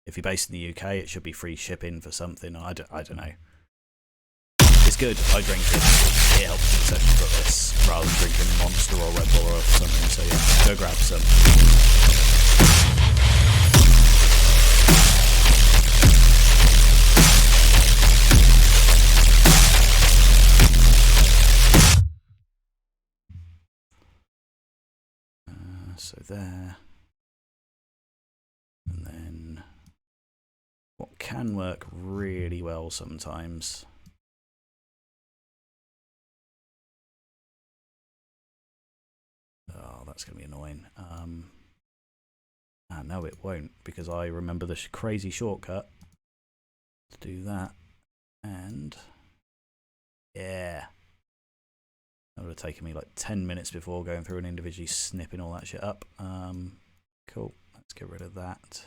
If you're based in the UK, it should be free shipping for something. I don't know. It's good. I drink it. It helps me session for this rather than drinking Monster or Red Bull or something. So yeah, go grab some. So there. And then what can work really well sometimes. Oh, that's going to be annoying. No, it won't, because I remember the crazy shortcut to do that. And yeah, that would have taken me like 10 minutes before going through and individually snipping all that shit up. Cool. Let's get rid of that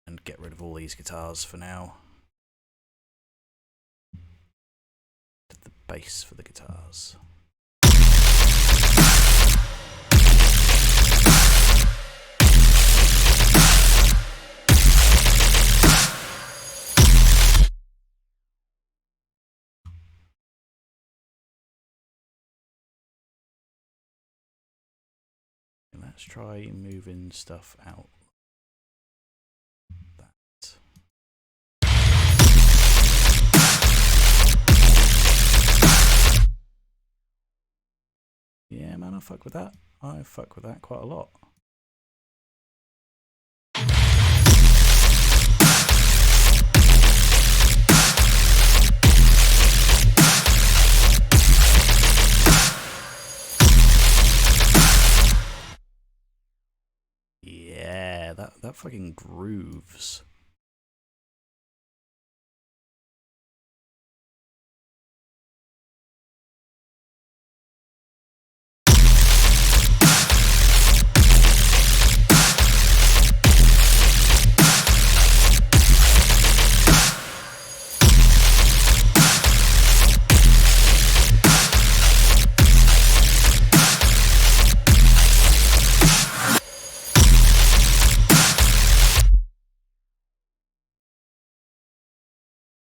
and get rid of all these guitars for now. The bass for the guitars. Let's try moving stuff out. That. Yeah, man, I fuck with that. I fuck with that quite a lot. Yeah, that fucking grooves.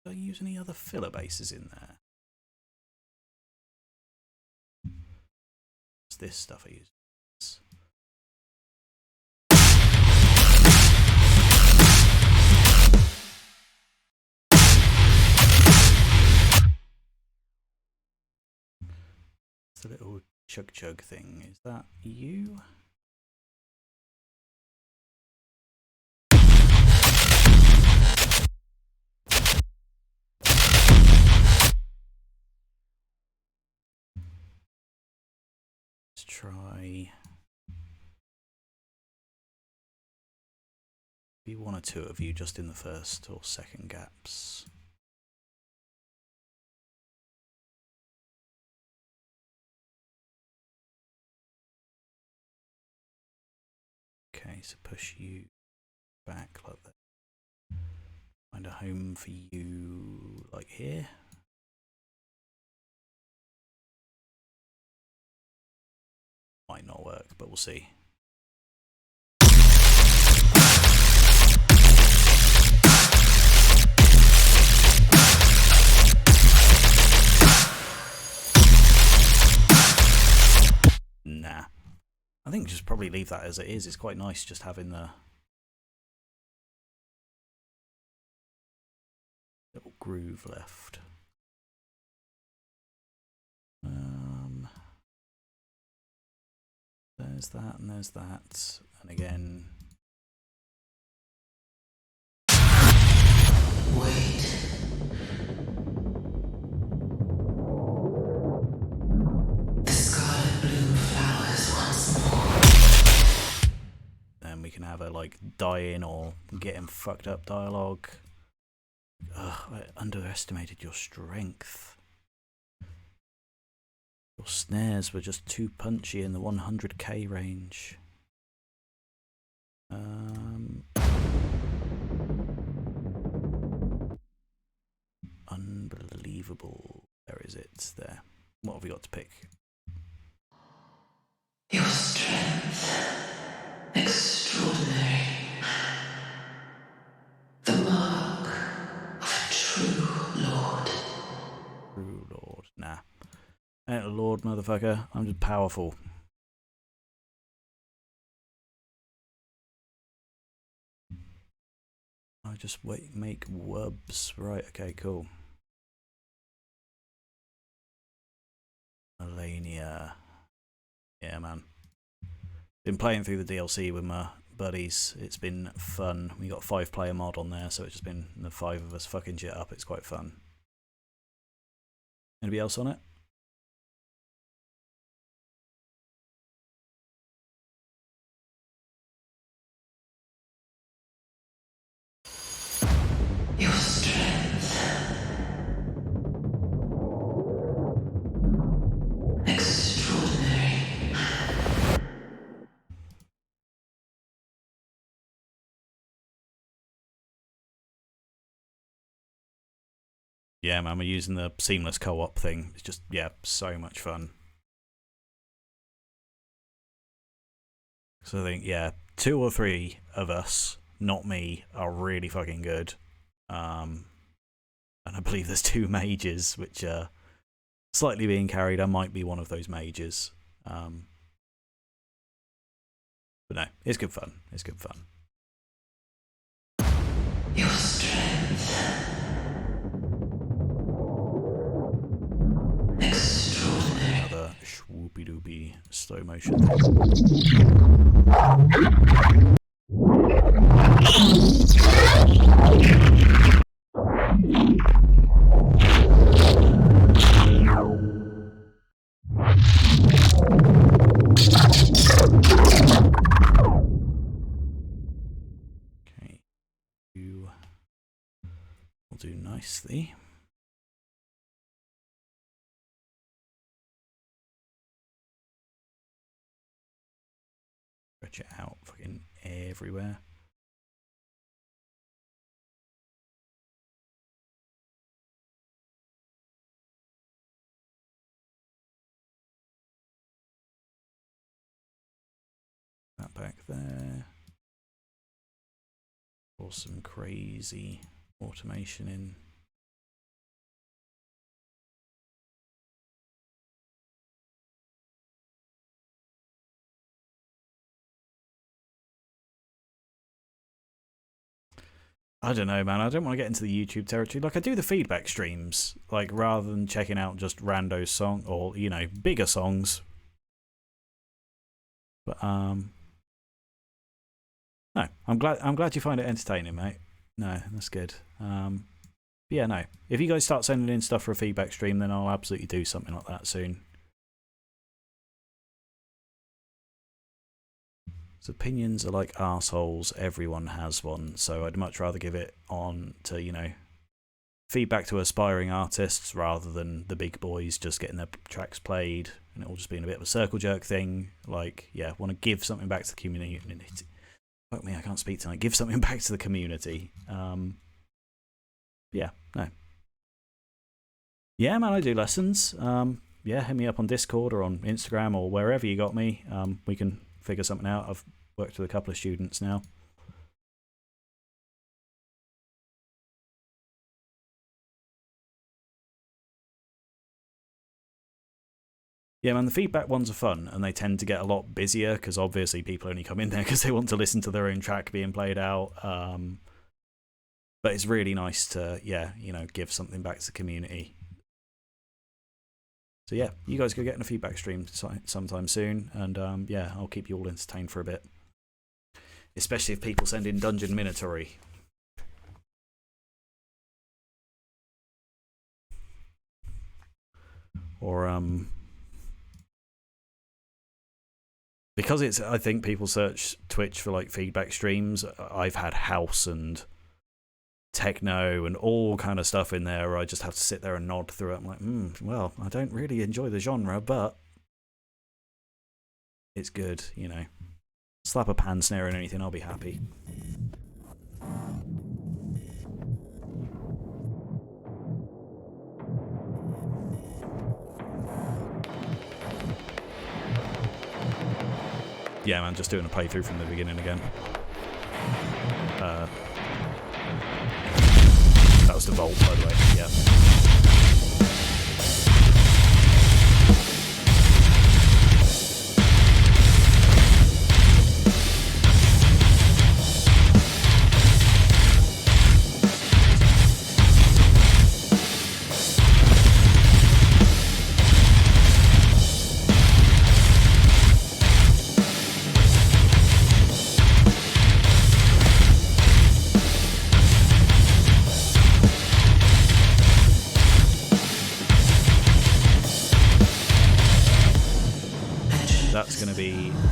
Did I use any other filler basses in there? It's this stuff I use. It's a little chug chug thing. Is that you? Let's try. Be one or two of you just in the first or second gaps. Okay, so push you back like that. Find a home for you, like here. Might not work, but we'll see. Nah. I think just probably leave that as it is. It's quite nice just having the little groove left. There's that and there's that. And again. Wait. The scarlet bloom flowers once more. Then we can have a like dying or getting fucked up dialogue. Ugh, I underestimated your strength. Your snares were just too punchy in the 100k range. Unbelievable. Where is it? There. What have we got to pick? Your strength. Extraordinary. The mark of a true lord. True lord. Nah. I ain't a lord, motherfucker. I'm just powerful. I just make wubs. Right, okay, cool. Melania. Yeah, man. Been playing through the DLC with my buddies. It's been fun. We got a 5-player mod on there, so it's just been the 5 of us fucking shit up. It's quite fun. Anybody else on it? Your strength. Extraordinary. Yeah, man, we're using the seamless co-op thing. It's just, yeah, so much fun. So I think, yeah, 2 or 3 of us, not me, are really fucking good. And I believe there's 2 mages, which are slightly being carried. I might be one of those mages. But no, it's good fun. It's good fun. Your strength. Extraordinary. Another swoopy-doopy slow motion. Okay, you will do nicely. Stretch it out fucking everywhere. That back there. Or some crazy automation in. I don't know, man. I don't want to get into the YouTube territory. Like, I do the feedback streams, like, rather than checking out just rando song or, you know, bigger songs. But no, I'm glad you find it entertaining, mate. No, that's good. Yeah, no. If you guys start sending in stuff for a feedback stream, then I'll absolutely do something like that soon. So opinions are like arseholes. Everyone has one. So I'd much rather give it on to, you know, feedback to aspiring artists rather than the big boys just getting their tracks played and it all just being a bit of a circle jerk thing. Like, yeah, want to give something back to the community. Fuck me, I can't speak tonight. Give something back to the community. Yeah, no. Yeah, man, I do lessons. Yeah, hit me up on Discord or on Instagram or wherever you got me. We can figure something out. I've worked with a couple of students now. Yeah, man, the feedback ones are fun, and they tend to get a lot busier because obviously people only come in there because they want to listen to their own track being played out. But it's really nice to, yeah, give something back to the community. So yeah, you guys go get in a feedback stream sometime soon, and yeah, I'll keep you all entertained for a bit. Especially if people send in Dungeon Minatory. Or because it's, I think people search Twitch for like feedback streams. I've had house and techno and all kind of stuff in there where I just have to sit there and nod through it. I'm like, well, I don't really enjoy the genre, but it's good, Slap a pan snare and anything, I'll be happy. Yeah, man, just doing a playthrough from the beginning again. That was the vault, by the way. Yeah.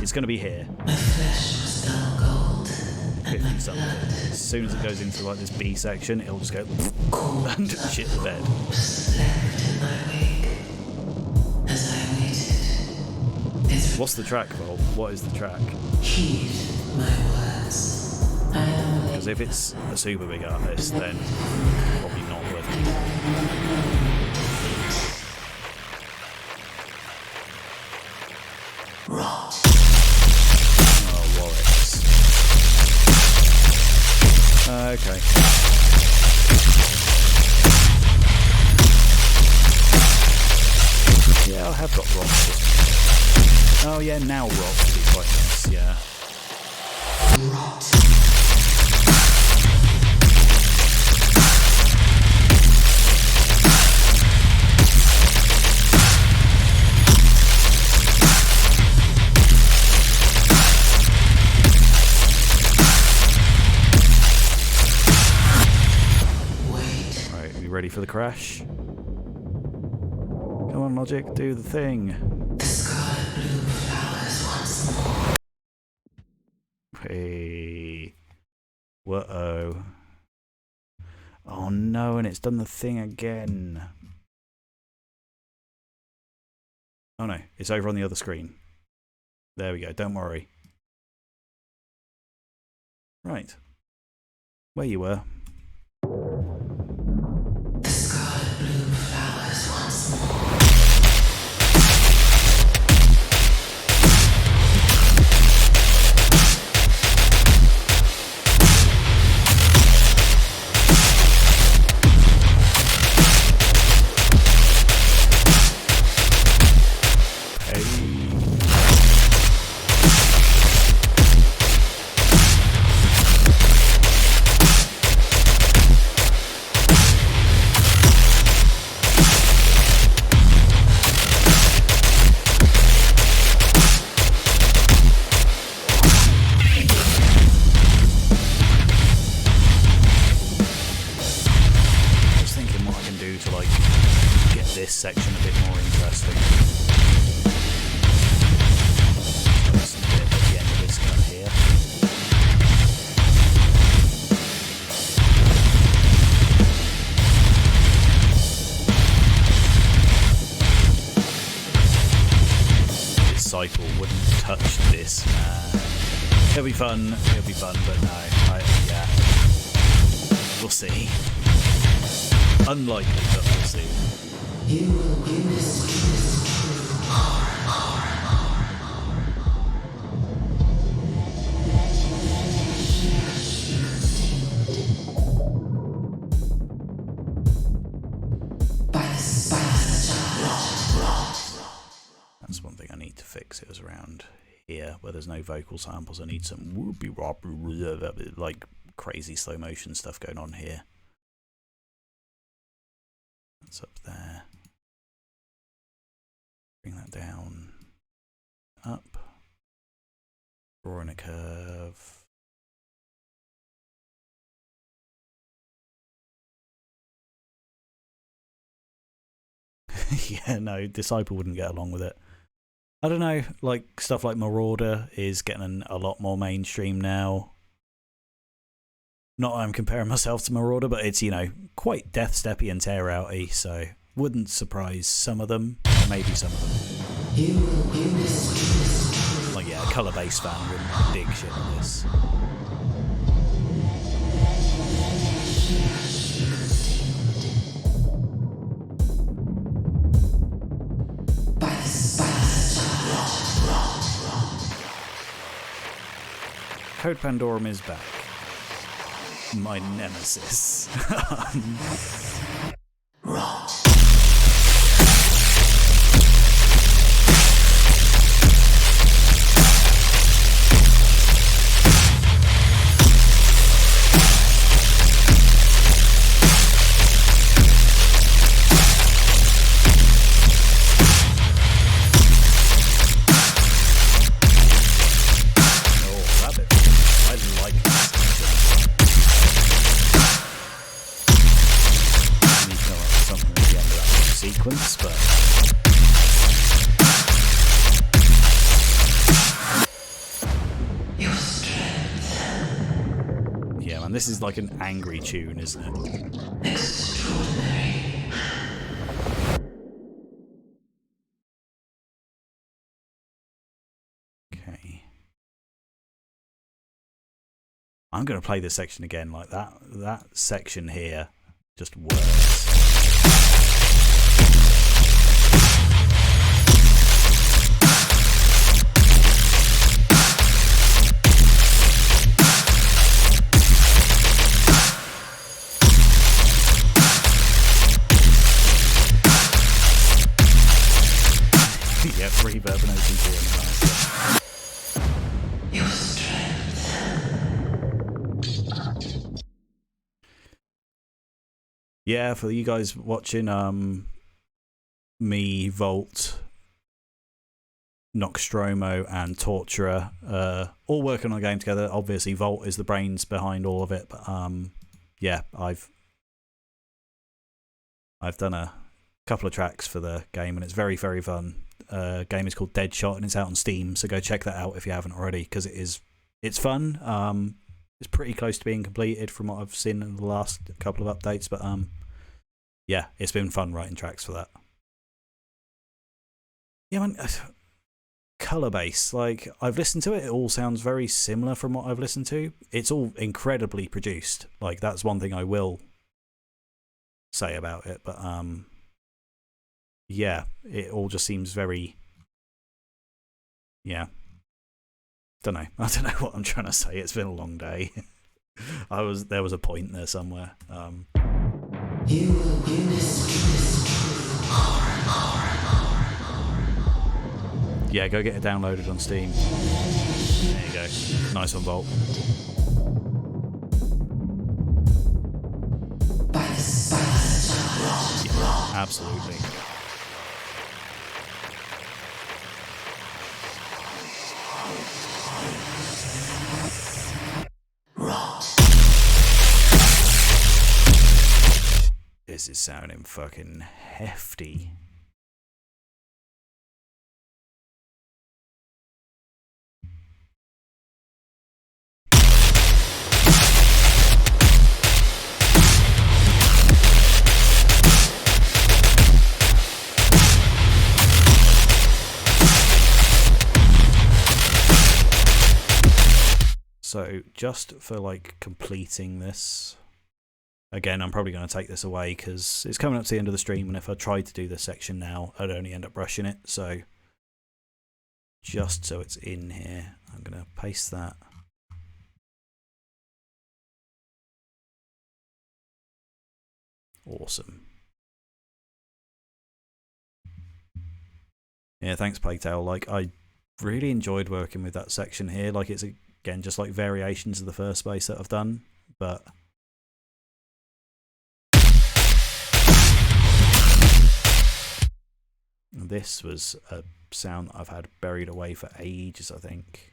It's going to be here. 50 something. As soon as it goes into like this B section, it'll just go and shit the bed. What's the track, Vol? What is the track? Because if it's a super big artist, then probably not worth it. Okay. Yeah, I have got rock. Oh yeah, now rock would be quite nice, yeah. Ready for the crash? Come on, Logic, do the thing. Hey. Whoa. Oh no, and it's done the thing again. Oh no, it's over on the other screen. There we go, don't worry. Right. Where you were. Section a bit more interesting. Just a bit at the end of this cut here. Disciple wouldn't touch this. It'll be fun, but no, yeah. We'll see. Unlikely, but we'll see. You will witness by the spice. That's one thing I need to fix. It was around here where there's no vocal samples. I need some whoopie wop, like crazy slow motion stuff going on here. That's up there. Bring that down, up, drawing a curve. Yeah, no, Disciple wouldn't get along with it. I don't know, like stuff like Marauder is getting a lot more mainstream now. Not that I'm comparing myself to Marauder, but it's, you know, quite death steppy and tear outy, so wouldn't surprise some of them, maybe some of them. Like, yeah, a colour based fan wouldn't dig shit like this. Code Pandorum is back. My nemesis. But yeah, man, this is like an angry tune, isn't it? Extraordinary. Okay. I'm going to play this section again. Like that section here just works. Yeah, reverb and OTG on the master. Your strength. Yeah, for you guys watching, me, Volt, Noxstromo, and Torturer, all working on a game together. Obviously, Volt is the brains behind all of it, but yeah, I've done a couple of tracks for the game, and it's very, very fun. Game is called Deadshot, and it's out on Steam, so go check that out if you haven't already, because it's fun. It's pretty close to being completed from what I've seen in the last couple of updates, but yeah, it's been fun writing tracks for that. Yeah, man, color bass, like I've listened to it, it all sounds very similar from what I've listened to. It's all incredibly produced, like that's one thing I will say about it, but yeah, it all just seems very, yeah, I don't know what I'm trying to say. It's been a long day. There was a point there somewhere. You will witness. Yeah, go get it downloaded on Steam. There you go. Nice one, Volt. By the spice. Yeah, absolutely. This is sounding fucking hefty. So just for like completing this, Again, I'm probably going to take this away because it's coming up to the end of the stream, and if I tried to do this section now, I'd only end up rushing it. So just so it's in here, I'm going to paste that. Awesome. Yeah, thanks, Plague Like, I really enjoyed working with that section here. Like, it's, again, just like variations of the first space that I've done, but... This was a sound that I've had buried away for ages, I think.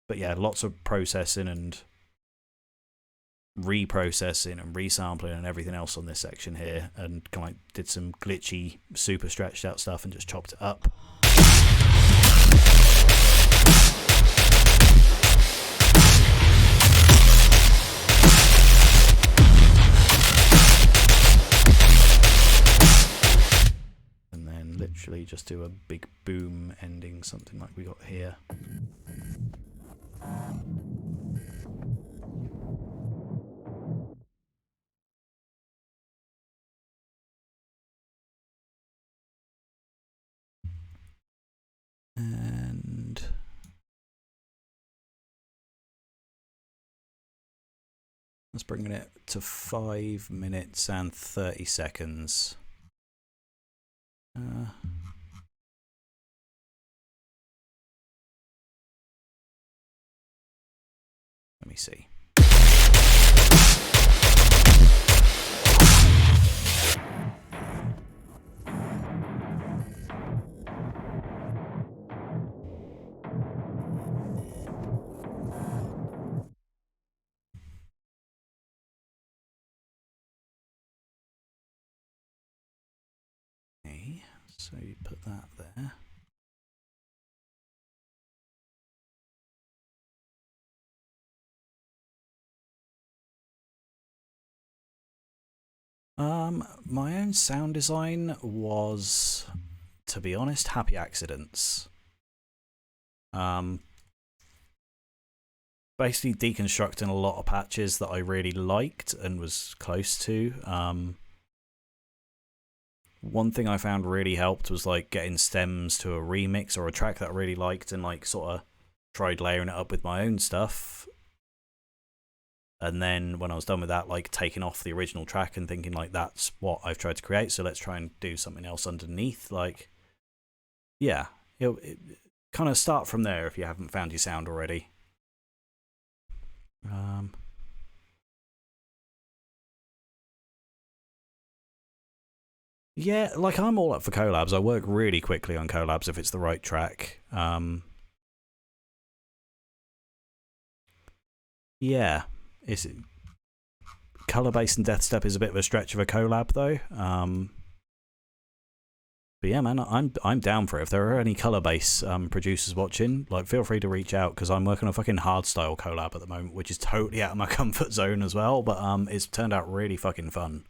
But yeah, lots of processing and reprocessing and resampling and everything else on this section here, and kind of like did some glitchy, super stretched out stuff and just chopped it up. And then literally just do a big boom ending, something like we got here. And let's bring it to 5 minutes and 30 seconds. Let me see. Okay, so you put that there. My own sound design was, to be honest, happy accidents. Basically deconstructing a lot of patches that I really liked and was close to. One thing I found really helped was like getting stems to a remix or a track that I really liked and like sort of tried layering it up with my own stuff. And then when I was done with that, like taking off the original track and thinking like that's what I've tried to create, so let's try and do something else underneath. Like, yeah, it kind of start from there if you haven't found your sound already. Yeah, like I'm all up for collabs. I work really quickly on collabs if it's the right track. Yeah, it's color bass and death step is a bit of a stretch of a collab though. But yeah, man, I'm down for it. If there are any color bass producers watching, like feel free to reach out because I'm working on a fucking hardstyle collab at the moment, which is totally out of my comfort zone as well. But it's turned out really fucking fun.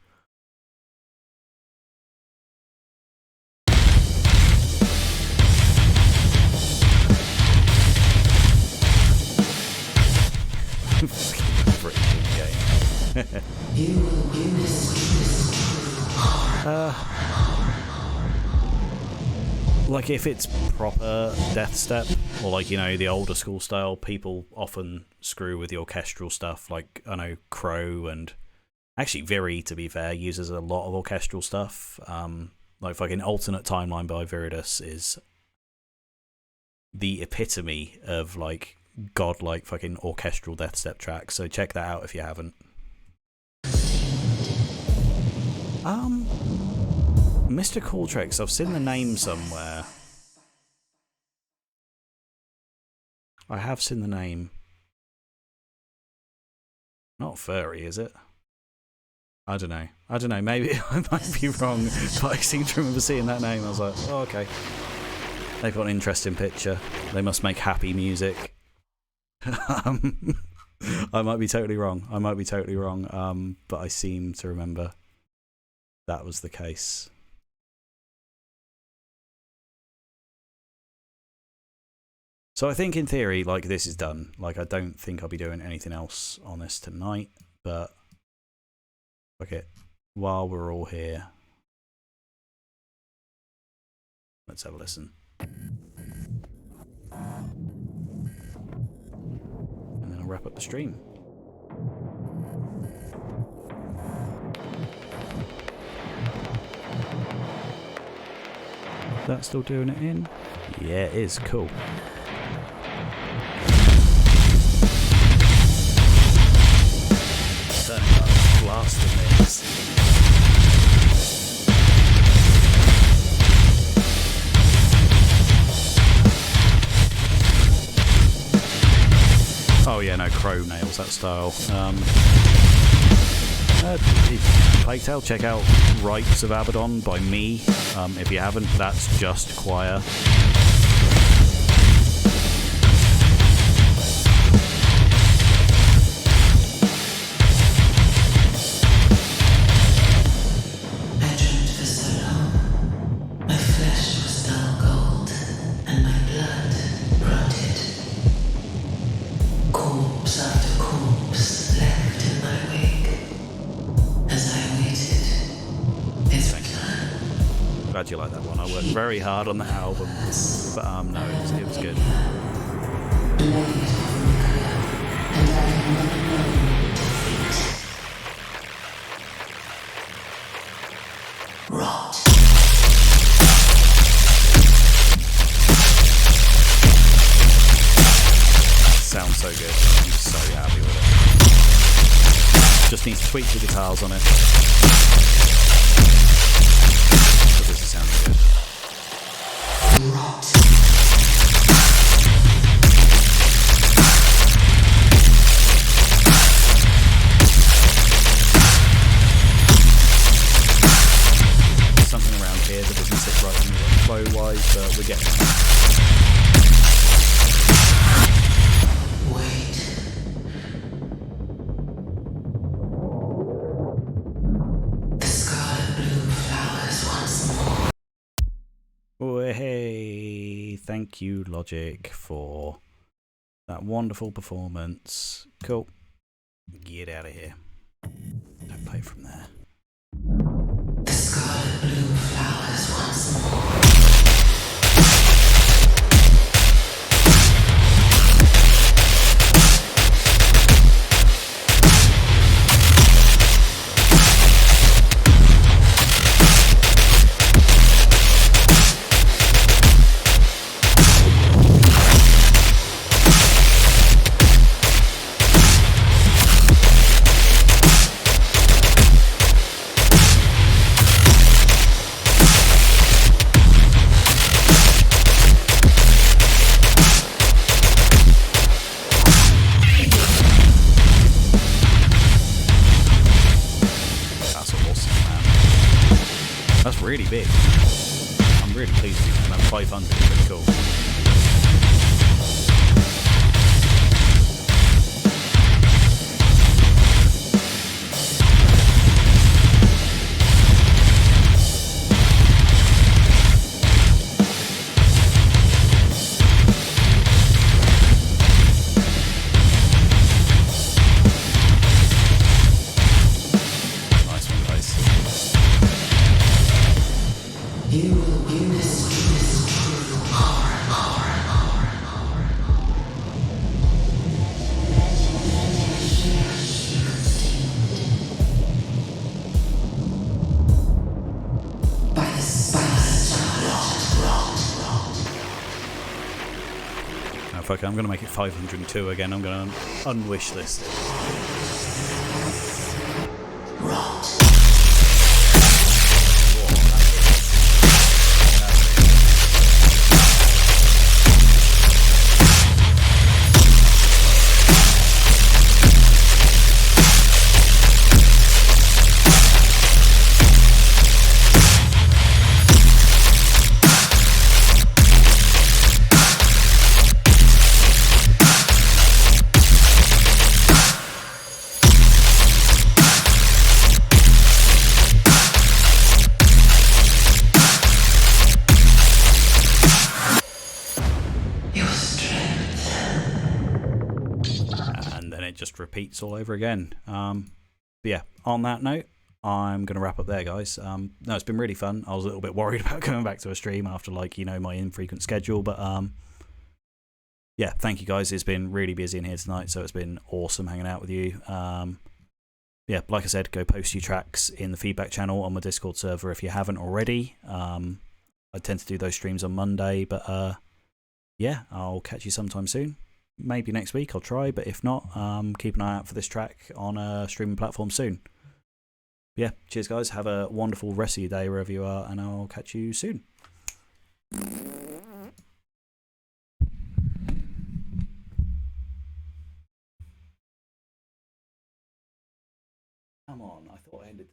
Like if it's proper death step or like, you know, the older school style, people often screw with the orchestral stuff. Like I know Crow and actually Viri, to be fair, uses a lot of orchestral stuff. Like fucking Alternate Timeline by Viridus is the epitome of like godlike fucking orchestral death step tracks. So check that out if you haven't. Mr. Cooltrex, I've seen the name somewhere. I have seen the name. Not Furry, is it? I don't know. I don't know. Maybe I might be wrong, but I seem to remember seeing that name. I was like, oh, okay. They've got an interesting picture. They must make happy music. I might be totally wrong. But I seem to remember that was the case. So I think in theory, like, this is done. Like, I don't think I'll be doing anything else on this tonight, but Okay, while we're all here, let's have a listen. And then I'll wrap up the stream. That's still doing it in? Yeah, it is. Cool. Turning up, blasting this. Oh yeah, no, crow nails that style. Plague Tale, check out Rites of Abaddon by me. If you haven't, that's just choir. Glad you like that one. I worked very hard on the album, but no, it was good. Rot. Sounds so good. I'm so happy with it. Just need to tweak the guitars on it. This is sounding good. Rot. Something around here that doesn't sit right in the flow wise, but we're getting it. Wait. The scarlet blue flowers once more. Oh, hey, thank you, Logic, for that wonderful performance. Cool. Get out of here. Don't play from there. The scarlet blue flowers once more. That's really big. I'm really pleased with that. 500 is pretty cool. Nice one, guys. You will witness true horror. By the Now, fuck it, I'm going to make it 502 again. I'm going to unwish list it. rot. And then it just repeats all over again. But yeah, on that note, I'm going to wrap up there, guys. No, it's been really fun. I was a little bit worried about going back to a stream after, like, you know, my infrequent schedule, but yeah, thank you guys. It's been really busy in here tonight, so it's been awesome hanging out with you. Yeah, like I said, go post your tracks in the feedback channel on my Discord server if you haven't already. I tend to do those streams on Monday, but yeah, I'll catch you sometime soon. Maybe next week I'll try, but if not, keep an eye out for this track on a streaming platform soon. Yeah, cheers guys. Have a wonderful rest of your day wherever you are, and I'll catch you soon. Come on, I thought I ended